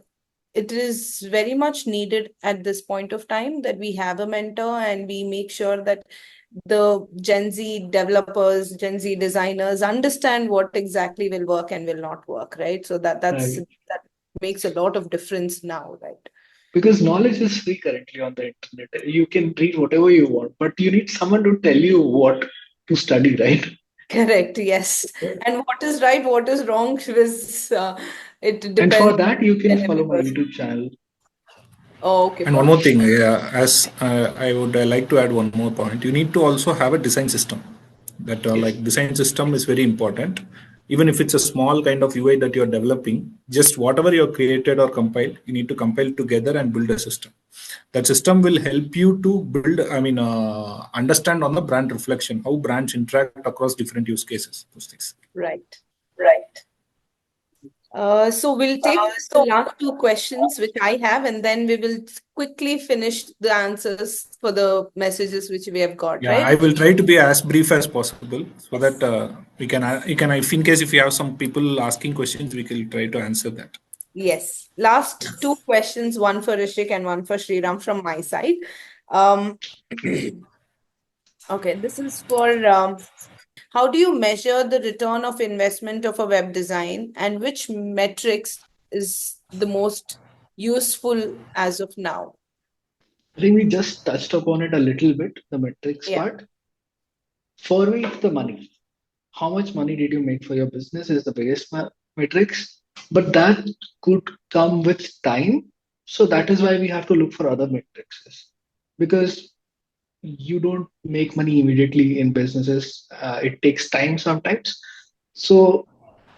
it is very much needed at this point of time that we have a mentor and we make sure that the Gen Z developers, Gen Z designers understand what exactly will work and will not work, right? So right. that makes a lot of difference now, right? Because knowledge is free currently on the internet. You can read whatever you want, but you need someone to tell you what to study, right? Correct, yes. And what is right, what is wrong is it And for depends that, you on can follow every my person. YouTube channel. Oh, okay, And one more perfect. thing, yeah, as I would like to add one more point. You need to also have a design system. That Yes. like design system is very important. Even if it's a small kind of UI that you're developing, just whatever you're created or compiled, you need to compile together and build a system. That system will help you to build, I mean, understand on the brand reflection, how brands interact across different use cases, those things. Right. Right. So we'll take the last two questions which I have, and then we will quickly finish the answers for the messages which we have got, Yeah, right? I will try to be as brief as possible so that Yes. if in case if you have some people asking questions, we can try to answer that. Yes. Last two questions, one for Rishik and one for Sriram from my side. Um, okay, this is for how do you measure the return of investment of a web design, and which metrics is the most useful as of now? I think we just touched upon it a little bit, the metrics Yeah, part. For me, it's the money. How much money did you make for your business is the biggest metrics, but that could come with time. So that is why we have to look for other metrics, because you don't make money immediately in businesses. It takes time sometimes. So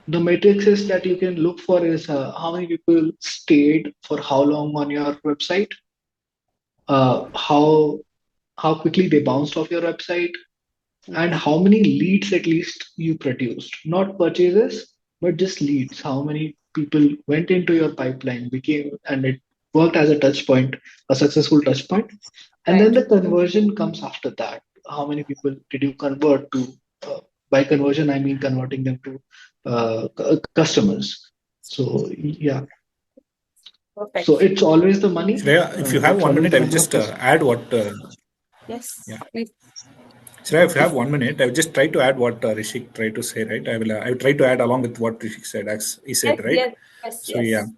the matrices that you can look for is how many people stayed for how long on your website, uh, how how quickly they bounced off your website, and okay, how many leads at least you produced, not purchases, but just leads. How many people went into your pipeline, became, and it worked as a touch point, a successful touch point. And then right, the conversion comes after that. How many people did you convert to? By conversion, I mean converting them to customers. So yeah, so perfect. it's always the money. Shreya, if you have It's one always minute, the I will number of just customers. add what. Yes, Yeah, please. Shreya, if you have 1 minute, I will just try to add what Rishik tried to say. Right, I will try to add along with what Rishik said. As he Yes, said, right. yes, yes, So yeah, yes.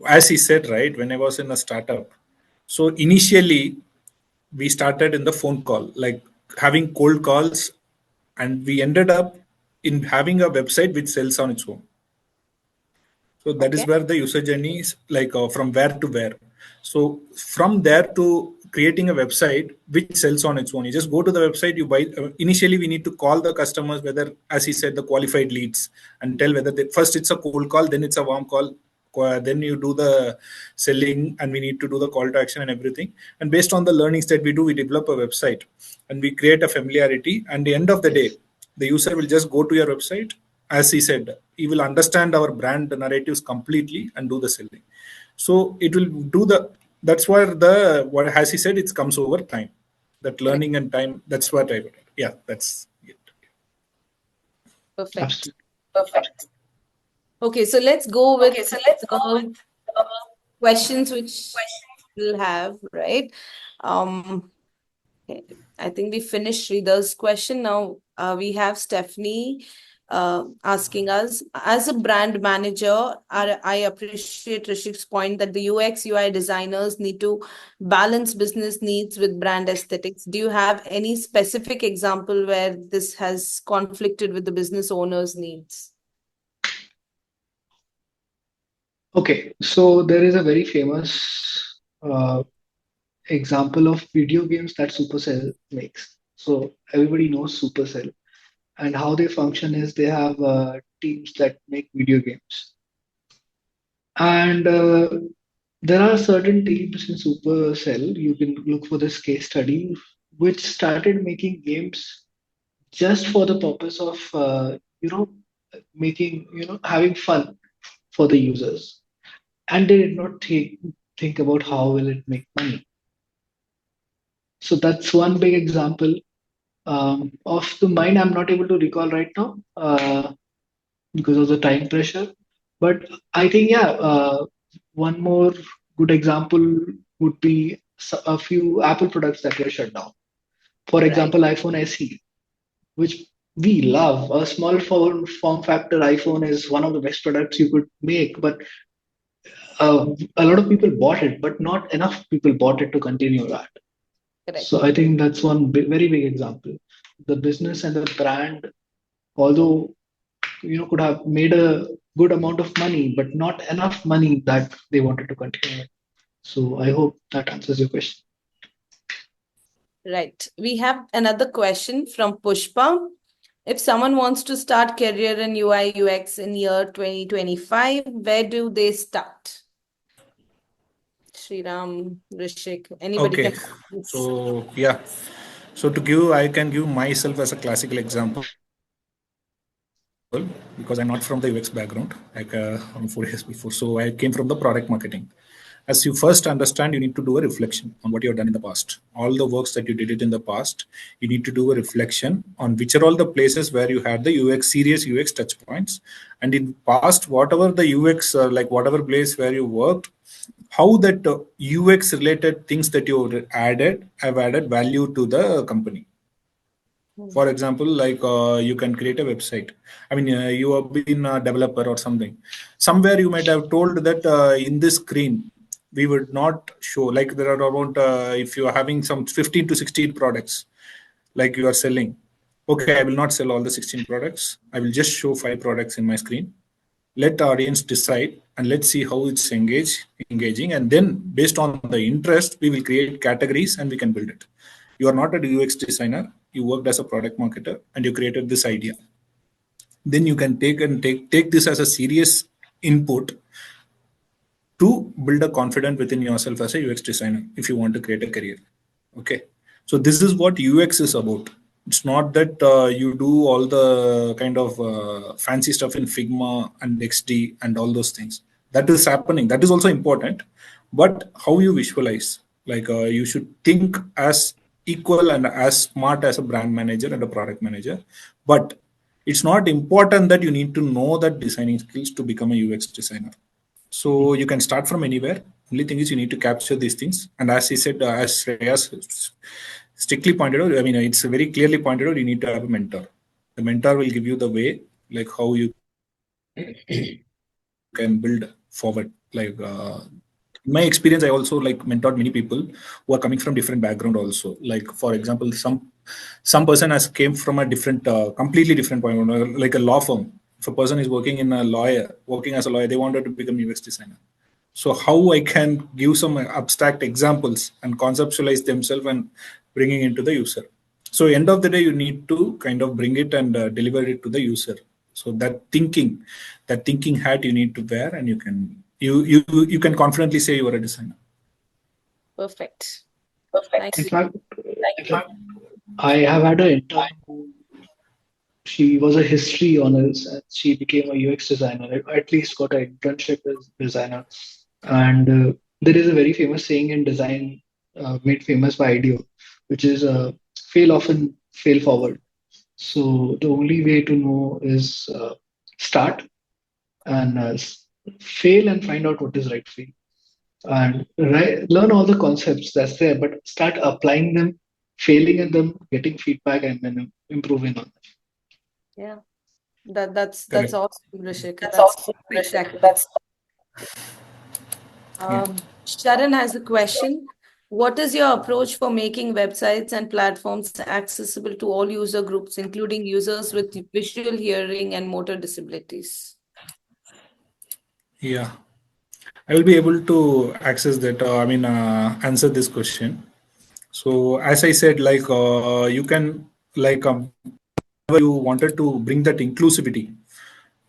as he said, right, when I was in a startup, so initially we started in the phone call, like having cold calls, and we ended up in having a website which sells on its own. So that is Okay, where the user journey is, like from where to where. So from there to creating a website which sells on its own, you just go to the website, you buy. Initially, we need to call the customers, whether, as he said, the qualified leads, and tell whether first it's a cold call, then it's a warm call. Then you do the selling, and we need to do the call to action and everything. And based on the learnings that we do, we develop a website, and we create a familiarity. And the end of the day, Yes, the user will just go to your website. As he said, he will understand our brand narratives completely and do the selling. So it will do the, that's where the, what as he said, it comes over time, that correct, learning and time. That's what I would, yeah, that's it. perfect. absolutely. Okay, so let's go with the questions which we'll have, right? Um, okay, I think we finished Sridhar's question. Now we have Stephanie asking us, as a brand manager, I appreciate Rishik's point that the UX UI designers need to balance business needs with brand aesthetics. Do you have any specific example where this has conflicted with the business owner's needs? Okay, so there is a very famous example of video games that Supercell makes. So everybody knows Supercell, and how they function is they have teams that make video games, and there are certain teams in Supercell. You can look for this case study, which started making games just for the purpose of making, having fun for the users, and they did not think about how will it make money. So that's one big example. Of the mind, I'm not able to recall right now because of the time pressure. But I think, yeah, one more good example would be a few Apple products that were shut down. For Right. example, iPhone SE, which we love. A small form factor iPhone is one of the best products you could make, but a lot of people bought it, but not enough people bought it to continue that. Correct. So I think that's one very big example. The business and the brand, although could have made a good amount of money, but not enough money that they wanted to continue it. So I hope that answers your question. Right. We have another question from Pushpa. If someone wants to start career in UI UX in year 2025, where do they start? Sriram, Rishik, anybody Okay, can. Yes. so yeah, so to give, I can give myself as a classical example. So because I'm not from the UX background, like from 4 years before. So I came from the product marketing. As you first understand, you need to do a reflection on what you have done in the past. All the works that you did it in the past, you need to do a reflection on which are all the places where you had the UX, serious UX touch points. And in past, whatever the UX, like whatever place where you worked, how that UX related things that you added have added value to the company. For example, like you can create a website. I mean, you have been a developer or something. Somewhere you might have told that in this screen, we would not show, like there are about, if you are having some 15 to 16 products, like you are selling. Okay, I will not sell all the 16 products. I will just show 5 products in my screen. Let the audience decide and let's see how it's engaging. And then based on the interest, we will create categories and we can build it. You are not a UX designer. You worked as a product marketer and you created this idea. Then you can take this as a serious input to build a confidence within yourself as a UX designer if you want to create a career. Okay. So this is what UX is about. It's not that you do all the kind of fancy stuff in Figma and XD and all those things. That is happening. That is also important. But how you visualize, like you should think as equal and as smart as a brand manager and a product manager. But it's not important that you need to know that designing skills to become a UX designer. So you can start from anywhere. Only thing is you need to capture these things. And as he said, as Shreya strictly pointed out, I mean, it's very clearly pointed out, you need to have a mentor. The mentor will give you the way, like how you can build forward. Like in my experience, I also like mentored many people who are coming from different background also. Like for example, some person has came from a different, completely different point, like a law firm. If a person is working as a lawyer, they wanted to become UX designer. So how I can give some abstract examples and conceptualize themselves and bringing into the user. So end of the day, you need to kind of bring it and deliver it to the user. So that thinking hat you need to wear, and you can confidently say you are a designer. Perfect. Thank In you. fact, I have had an intern who she was a history honors and she became a UX designer, at least got an internship as designer. And there is a very famous saying in design, made famous by IDEO, which is fail often, fail forward. So the only way to know is start and fail and find out what is right for you. And learn all the concepts that's there, but start applying them, failing at them, getting feedback, and then improving on them. Yeah. That's Correct. awesome, Rishik. That's spectacular. Yeah. Sharon has a question. What is your approach for making websites and platforms accessible to all user groups, including users with visual, hearing, and motor disabilities? Yeah. I will be able to access that. Answer this question. So as I said, like you can like you wanted to bring that inclusivity.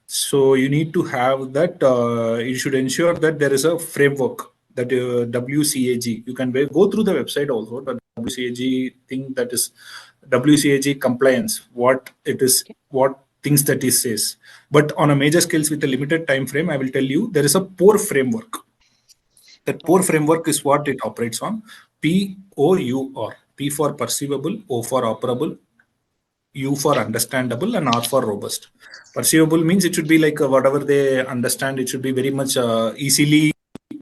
So you need to have that. You should ensure that there is a framework that WCAG. You can go through the website also. The WCAG thing, that is WCAG compliance. What it is, what things that it says. But on a major scales with a limited time frame, I will tell you there is a poor framework. That poor Okay. framework is what it operates on. POUR. P for perceivable, O for operable, U for understandable, and R for robust. Perceivable means it should be like whatever they understand, it should be very much easily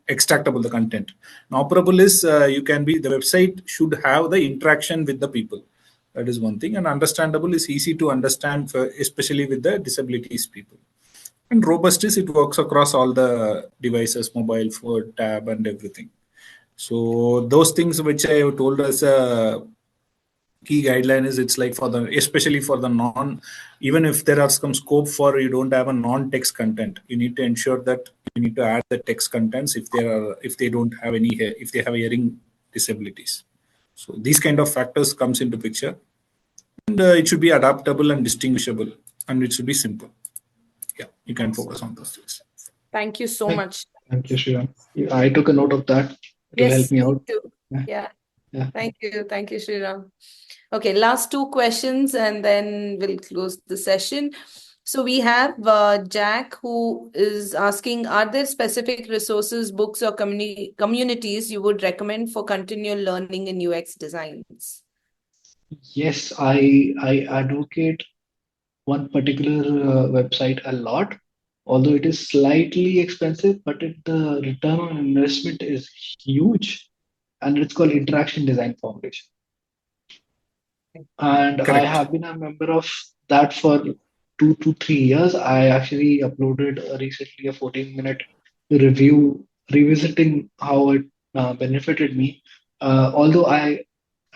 extractable, the content. And operable is you can be, the website should have the interaction with the people. That is one thing. And understandable is easy to understand, for, especially with the disabilities people. And robust is it works across all the devices, mobile phone, tab, and everything. So those things which I have told as a key guideline is, it's like for the, especially for the non, even if there are some scope for you don't have a non-text content, you need to ensure that you need to add the text contents if they don't have any, if they have hearing disabilities. So these kind of factors comes into picture, and it should be adaptable and distinguishable, and it should be simple. Yeah, you can Awesome. focus on those things. Thank you so Thank, much. thank you, Sriram. I took a note of that. It will help Yes, me me out. too. Yeah, Yeah. yeah. Thank you. Thank you, Sriram. Okay, last two questions and then we'll close the session. So we have Jack who is asking, are there specific resources, books, or communities you would recommend for continual learning in UX designs? Yes, I advocate one particular website a lot, although it is slightly expensive, but the return on investment is huge, and it's called Interaction Design Foundation. And I Correct. have been a member of that for 2 to 3 years. I actually uploaded recently a 14-minute review revisiting how it benefited me. Although I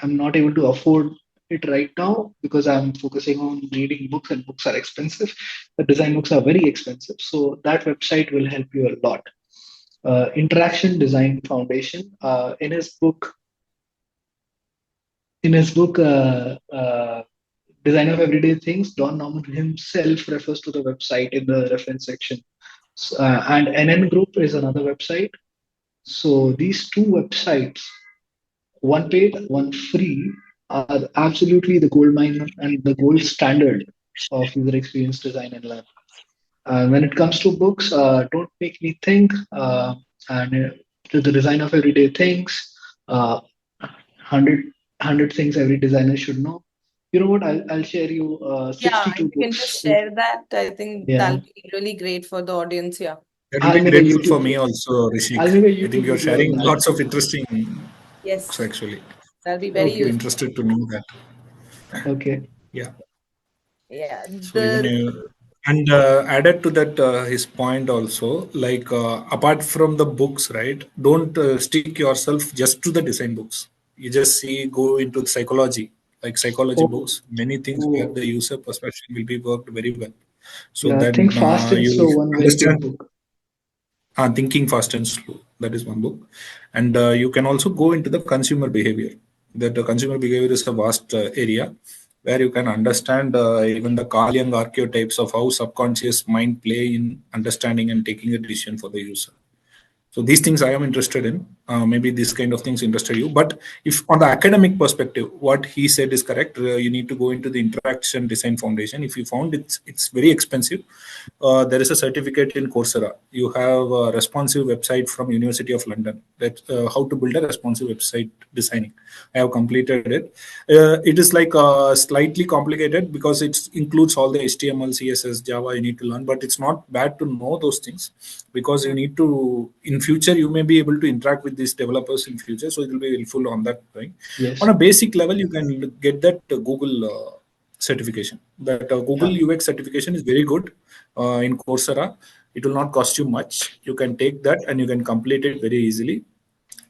am not able to afford it right now because I'm focusing on reading books and books are expensive. The design books are very expensive. So that website will help you a lot. Interaction Design Foundation. In his book, Design of Everyday Things, Don Norman himself refers to the website in the reference section. And NN Group is another website. So these two websites, one paid, one free, are absolutely the gold mine and the gold standard of user experience design and learn. When it comes to books, Don't Make Me Think, and the design of everyday things, 100 things every designer should know. You know what? I'll share you Yeah, if 62 you can just books. share that, I think Yeah, that'll be really great for the audience. Yeah. That will I'll be make a grateful for YouTube. me also, I'll Rishik. make a I think YouTube you're video on sharing that. lots of interesting books Yes, actually. that'll be very Would be Okay, useful. interested to know that. okay, Yeah. Yeah. So even and added to that his point also, like apart from the books, right? Don't stick yourself just to the design books. You just see go into psychology, like psychology oh, books. Many things where oh, the user perception will be worked very well. So yeah. then Think Fast and you Slow, one very good understand. book. Thinking Fast and Slow. That is one book, and you can also go into the consumer behavior. That the consumer behavior is a vast area where you can understand even the Carl Jung archetypes of how subconscious mind play in understanding and taking a decision for the user. So these things I am interested in. Maybe this kind of things interested you. But if on the academic perspective, what he said is correct. You need to go into the Interaction Design Foundation. If you found it's very expensive, there is a certificate in Coursera. You have a responsive website from University of London. That how to build a responsive website designing. I have completed it. It is like slightly complicated because it includes all the HTML, CSS, Java you need to learn. But it's not bad to know those things because you need to in future you may be able to interact with these developers in future. So it will be helpful on that thing. On Yes. a basic level, you can get that Google certification. That Google Yeah. UX certification is very good in Coursera. It will not cost you much. You can take that and you can complete it very easily.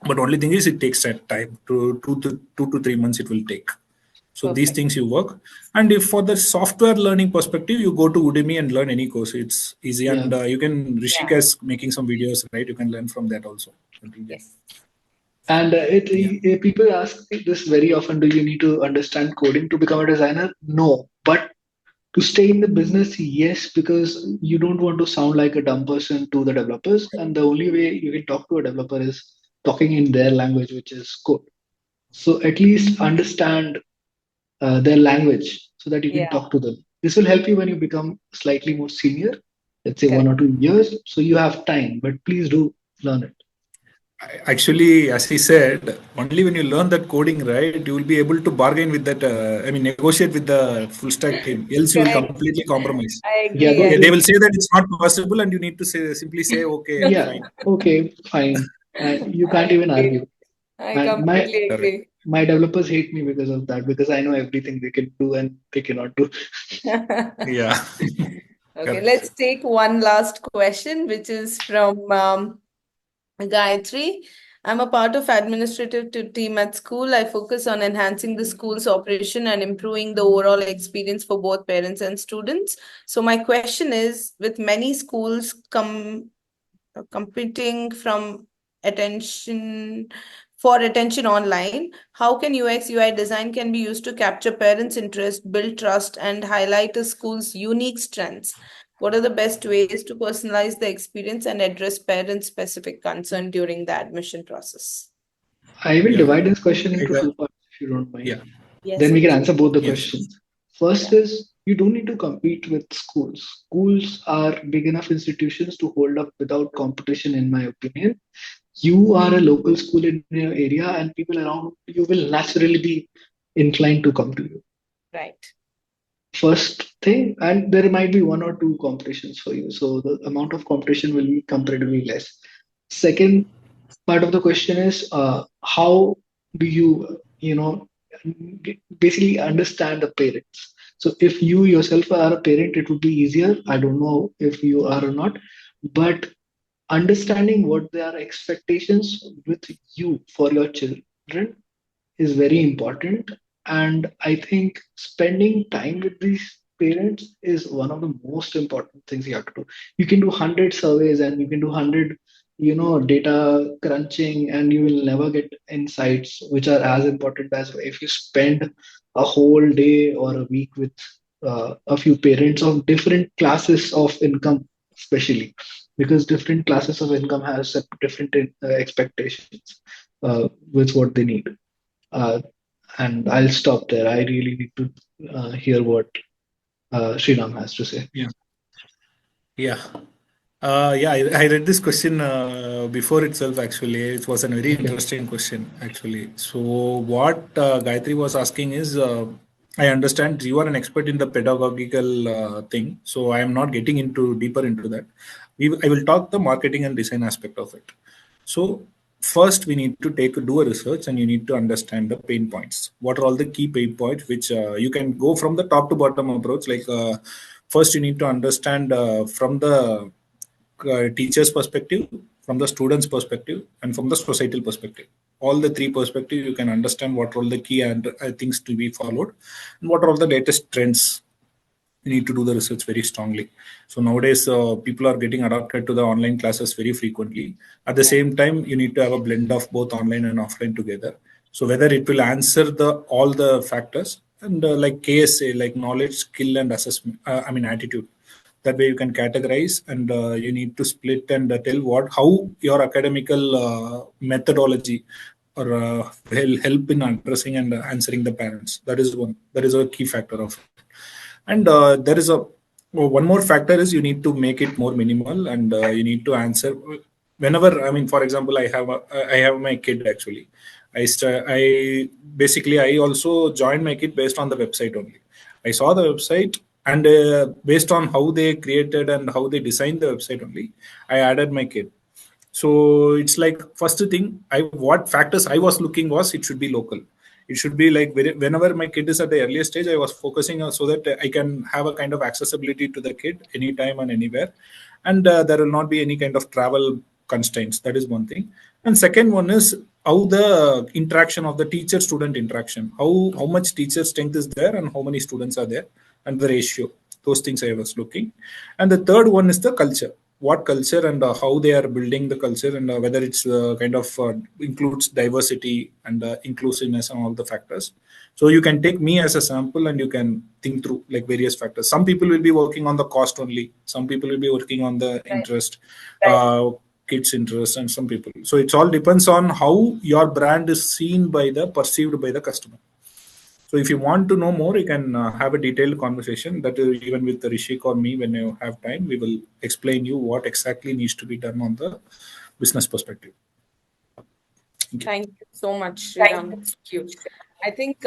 But only thing is, it takes that time. To 2 to 3 months, it will take. So these Perfect. things you work. And if for the software learning perspective, you go to Udemy and learn any course. It's easy, Yeah. and you can Rishik Yeah. is making some videos, right? You can learn from that also. It will be- Yes. And Yeah. people ask this very often: Do you need to understand coding to become a designer? No, but to stay in the business, yes, because you don't want to sound like a dumb person to the developers, and the only way you can talk to a developer is talking in their language, which is code. So at least understand their language so that you can Yeah. talk to them. This will help you when you become slightly more senior, let's say one Correct. or 2 years. So you have time, but please do learn it. Actually, as he said, only when you learn that coding, right, you will be able to bargain with that. I mean, negotiate with the full stack team. Else, you will Correct. completely compromise. I Yeah, agree. I They will agree. say that it's not possible, and you need to say simply say, "Okay, yeah, fine." okay, fine. And you can't I even agree. argue. I And completely Correct. agree. my developers hate me because of that, because I know everything they can do and they cannot do. Yeah. Okay, Correct. let's take one last question, which is from Gayatri. I'm a part of administrative team at school. I focus on enhancing the school's operation and improving the overall experience for both parents and students. So my question is, with many schools competing from attention for attention online, how can UX UI design can be used to capture parents' interest, build trust, and highlight a school's unique strengths? What are the best ways to personalize the experience and address parents' specific concern during the admission process? I will Yeah. divide this question I into got- two parts if you don't mind. Yeah. Then Yes, we can yes. answer both the Yes. questions. First Yeah. is you don't need to compete with schools. Schools are big enough institutions to hold up without competition, in my opinion. You are a local school in your area, and people around you will naturally be inclined to come to you. Right. First thing, and there might be one or two competitions for you, so the amount of competition will be comparatively less. Second part of the question is, how do you, basically understand the parents? So if you yourself are a parent, it would be easier. I don't know if you are or not, but understanding what their expectations with you for your children is very important. And I think spending time with these parents is one of the most important things you have to do. You can do 100 surveys and you can do 100, data crunching, and you will never get insights which are as important as if you spend a whole day or a week with a few parents of different classes of income, especially because different classes of income has different expectations with what they need. uh, and I'll stop there. I really need to hear what Sriram has to say. Yeah. Yeah. I read this question before itself. Actually, it was a very Okay. interesting question. Actually, so what Gayatri was asking is, I understand you are an expert in the pedagogical thing, so I am not getting into deeper into that. I will talk the marketing and design aspect of it. So first, we need to do a research, and you need to understand the pain points. What are all the key pain points, which you can go from the top to bottom approach. Like first, you need to understand from the teacher's perspective, from the student's perspective, and from the societal perspective. All the three perspectives, you can understand what are all the key and things to be followed, and what are all the latest trends. You need to do the research very strongly. So nowadays, people are getting adapted to the online classes very frequently. At the Right. same time, you need to have a blend of both online and offline together. So whether it will answer the all the factors, and like KSA, like knowledge, skill, and assessment. I mean attitude. That way you can categorize, and you need to split and tell what how your academical methodology or will help in addressing and answering the parents. That is one. That is a key factor of it. And there is a one more factor is you need to make it more minimal, and you need to answer whenever. I mean, for example, I have my kid actually. I basically I also joined my kid based on the website only. I saw the website, and based on how they created and how they designed the website only, I added my kid. So it's like first thing, I what factors I was looking was it should be local. It should be like whenever my kid is at the earliest stage, I was focusing on so that I can have a kind of accessibility to the kid anytime and anywhere, and there will not be any kind of travel constraints. That is one thing. And second one is how the interaction of the teacher-student interaction, how much teacher strength is there and how many students are there, and the ratio. Those things I was looking. And the third one is the culture. What culture and how they are building the culture, and whether it's kind of includes diversity and inclusiveness and all the factors. So you can take me as a sample, and you can think through like various factors. Some people will be working on the cost only. Some people will be working on the Right. interest, kids' interest, and some people. So it all depends on how your brand is seen by the perceived by the customer. So if you want to know more, you can have a detailed conversation. That is even with Rishik or me when you have time, we will explain you what exactly needs to be done on the business perspective. Thank you. Thank you so much, Sriram. Thank you. I think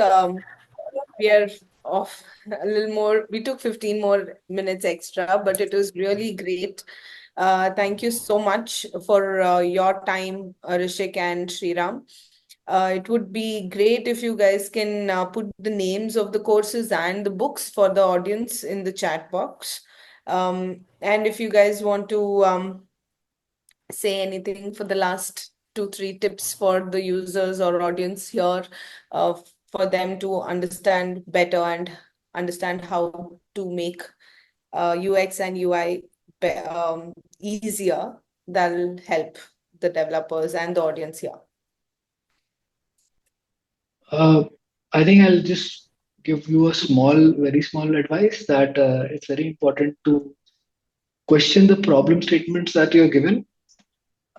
we are off a little more. We took 15 more minutes extra, but it was really great. Thank you so much for your time, Rishik and Sriram. It would be great if you guys can put the names of the courses and the books for the audience in the chat box. And if you guys want to say anything for the last two, three tips for the users or audience here, uh, for them to understand better and understand how to make UX and UI easier, that'll help the developers and the audience here. Uh, I think I'll just give you a very small advice that it's very important to question the problem statements that you're given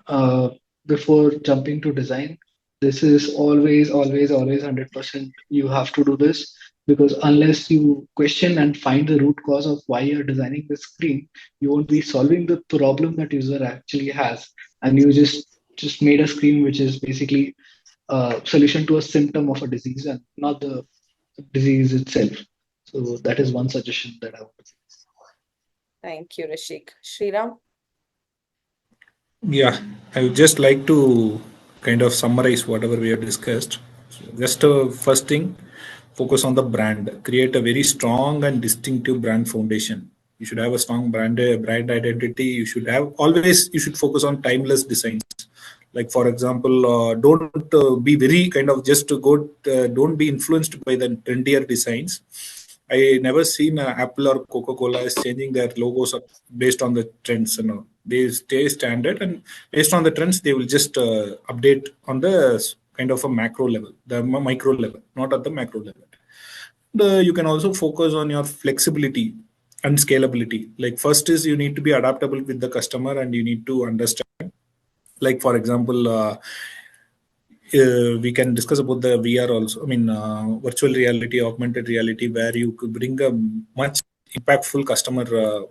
uh, before jumping to design. This is always, always, always 100%. You have to do this. because unless you question and find the root cause of why you're designing the screen, you won't be solving the problem that user actually has, and you just made a screen which is basically a solution to a symptom of a disease and not the disease itself. So that is one suggestion that I would. Thank you, Rishik. Shriram? Yeah, I would just like to kind of summarize whatever we have discussed. So just first thing, focus on the brand. Create a very strong and distinctive brand foundation. You should have a strong brand identity. You should have always. You should focus on timeless designs. Like for example, don't be very kind of just to go. Don't be influenced by the trendier designs. I never seen Apple or Coca Cola is changing their logos based on the trends. You know, they stay standard, and based on the trends, they will just update on the kind of a macro level, the micro level, not at the macro level. You can also focus on your flexibility and scalability. Like first is you need to be adaptable with the customer, and you need to understand. Like for example, we can discuss about the VR also. I mean, virtual reality, augmented reality, where you could bring a much impactful customer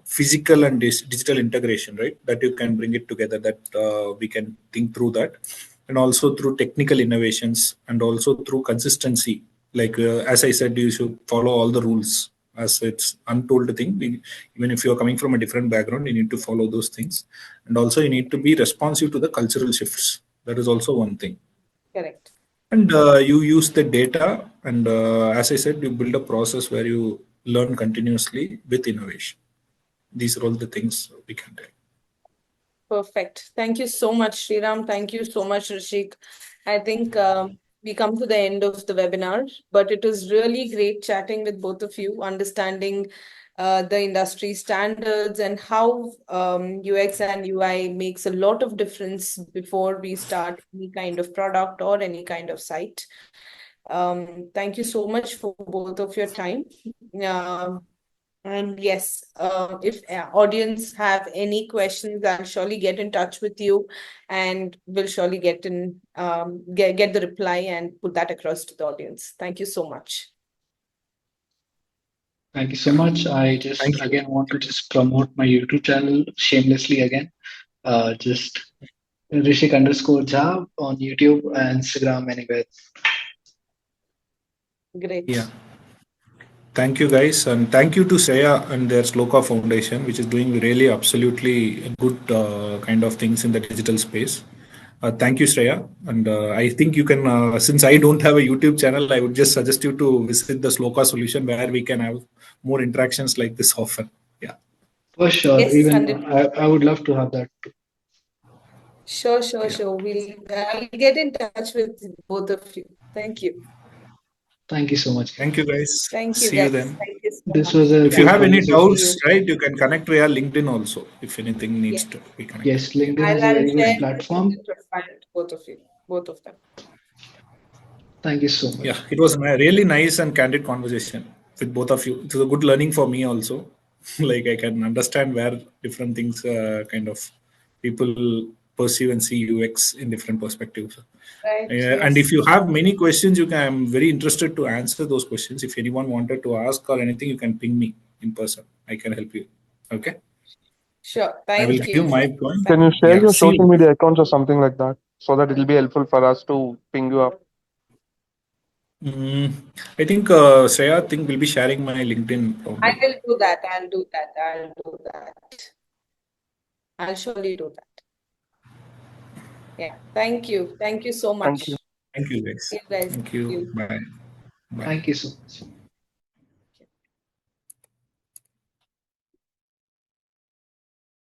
physical and digital integration, right? That you can bring it together. That we can think through that, and also through technical innovations, and also through consistency. Like as I said, you should follow all the rules. As it's untold thing, even if you are coming from a different background, you need to follow those things, and also you need to be responsive to the cultural shifts. That is also one thing. Correct. And you use the data, and as I said, you build a process where you learn continuously with innovation. These are all the things we can do. Perfect. Thank you so much, Sriram. Thank you so much, Rishik. I think we come to the end of the webinar, but it was really great chatting with both of you, understanding the industry standards and how UX and UI makes a lot of difference before we start any kind of product or any kind of site. Thank you so much for both of your time. Um and yes, if audience have any questions, I'll surely get in touch with you, and we'll surely get the reply and put that across to the audience. Thank you so much. Thank you so Yeah, much. I just thank you. again want to just promote my YouTube channel shamelessly again. Just Rishik underscore Jha on YouTube and Instagram anywhere. Yeah. Great. Thank you, guys, and thank you to Shreya and their Shloka Foundation, which is doing really absolutely good kind of things in the digital space. Thank you, Shreya, and I think you can. Since I don't have a YouTube channel, I would just suggest you to visit the Shloka Solution, where we can have more interactions like this often. Yeah, For sure. Yes, Even 100%. I would love to have that. Sure, sure, yeah. sure. I'll get in touch with both of you. Thank you. Thank you so much, Thank you, guys. guys. Thank you, See you guys. then. Thank you so This much. was a If you Yeah. great have any See conversation. doubts, you. right, you can connect via LinkedIn also. If anything needs Yeah. to be connected. Yes, LinkedIn is a I'll very share good the platform. LinkedIn profile to both of you, both of them. Thank you so Yeah, much. it was a really nice and candid conversation with both of you. It was a good learning for me also. Like I can understand where different things kind of people perceive and see UX in different perspectives. Right? And if Yes. you have many questions, you can. I'm very interested to answer those questions. If anyone wanted to ask or anything, you can ping me in person. I can help you. Okay. Sure. I will Thank give you. my point. Thank Can you share Yeah. your See social you. media accounts or something like that so that it'll be helpful for us to ping you up? Mm, I think Shreya think will be sharing my LinkedIn I probably. will do that. I'll do that. I'll do that. I'll surely do that. Yeah. Thank you. Thank you so Thank you. much. Thank you, guys. You guys. Thank Thank you. you. Bye. Bye. Thank you so much.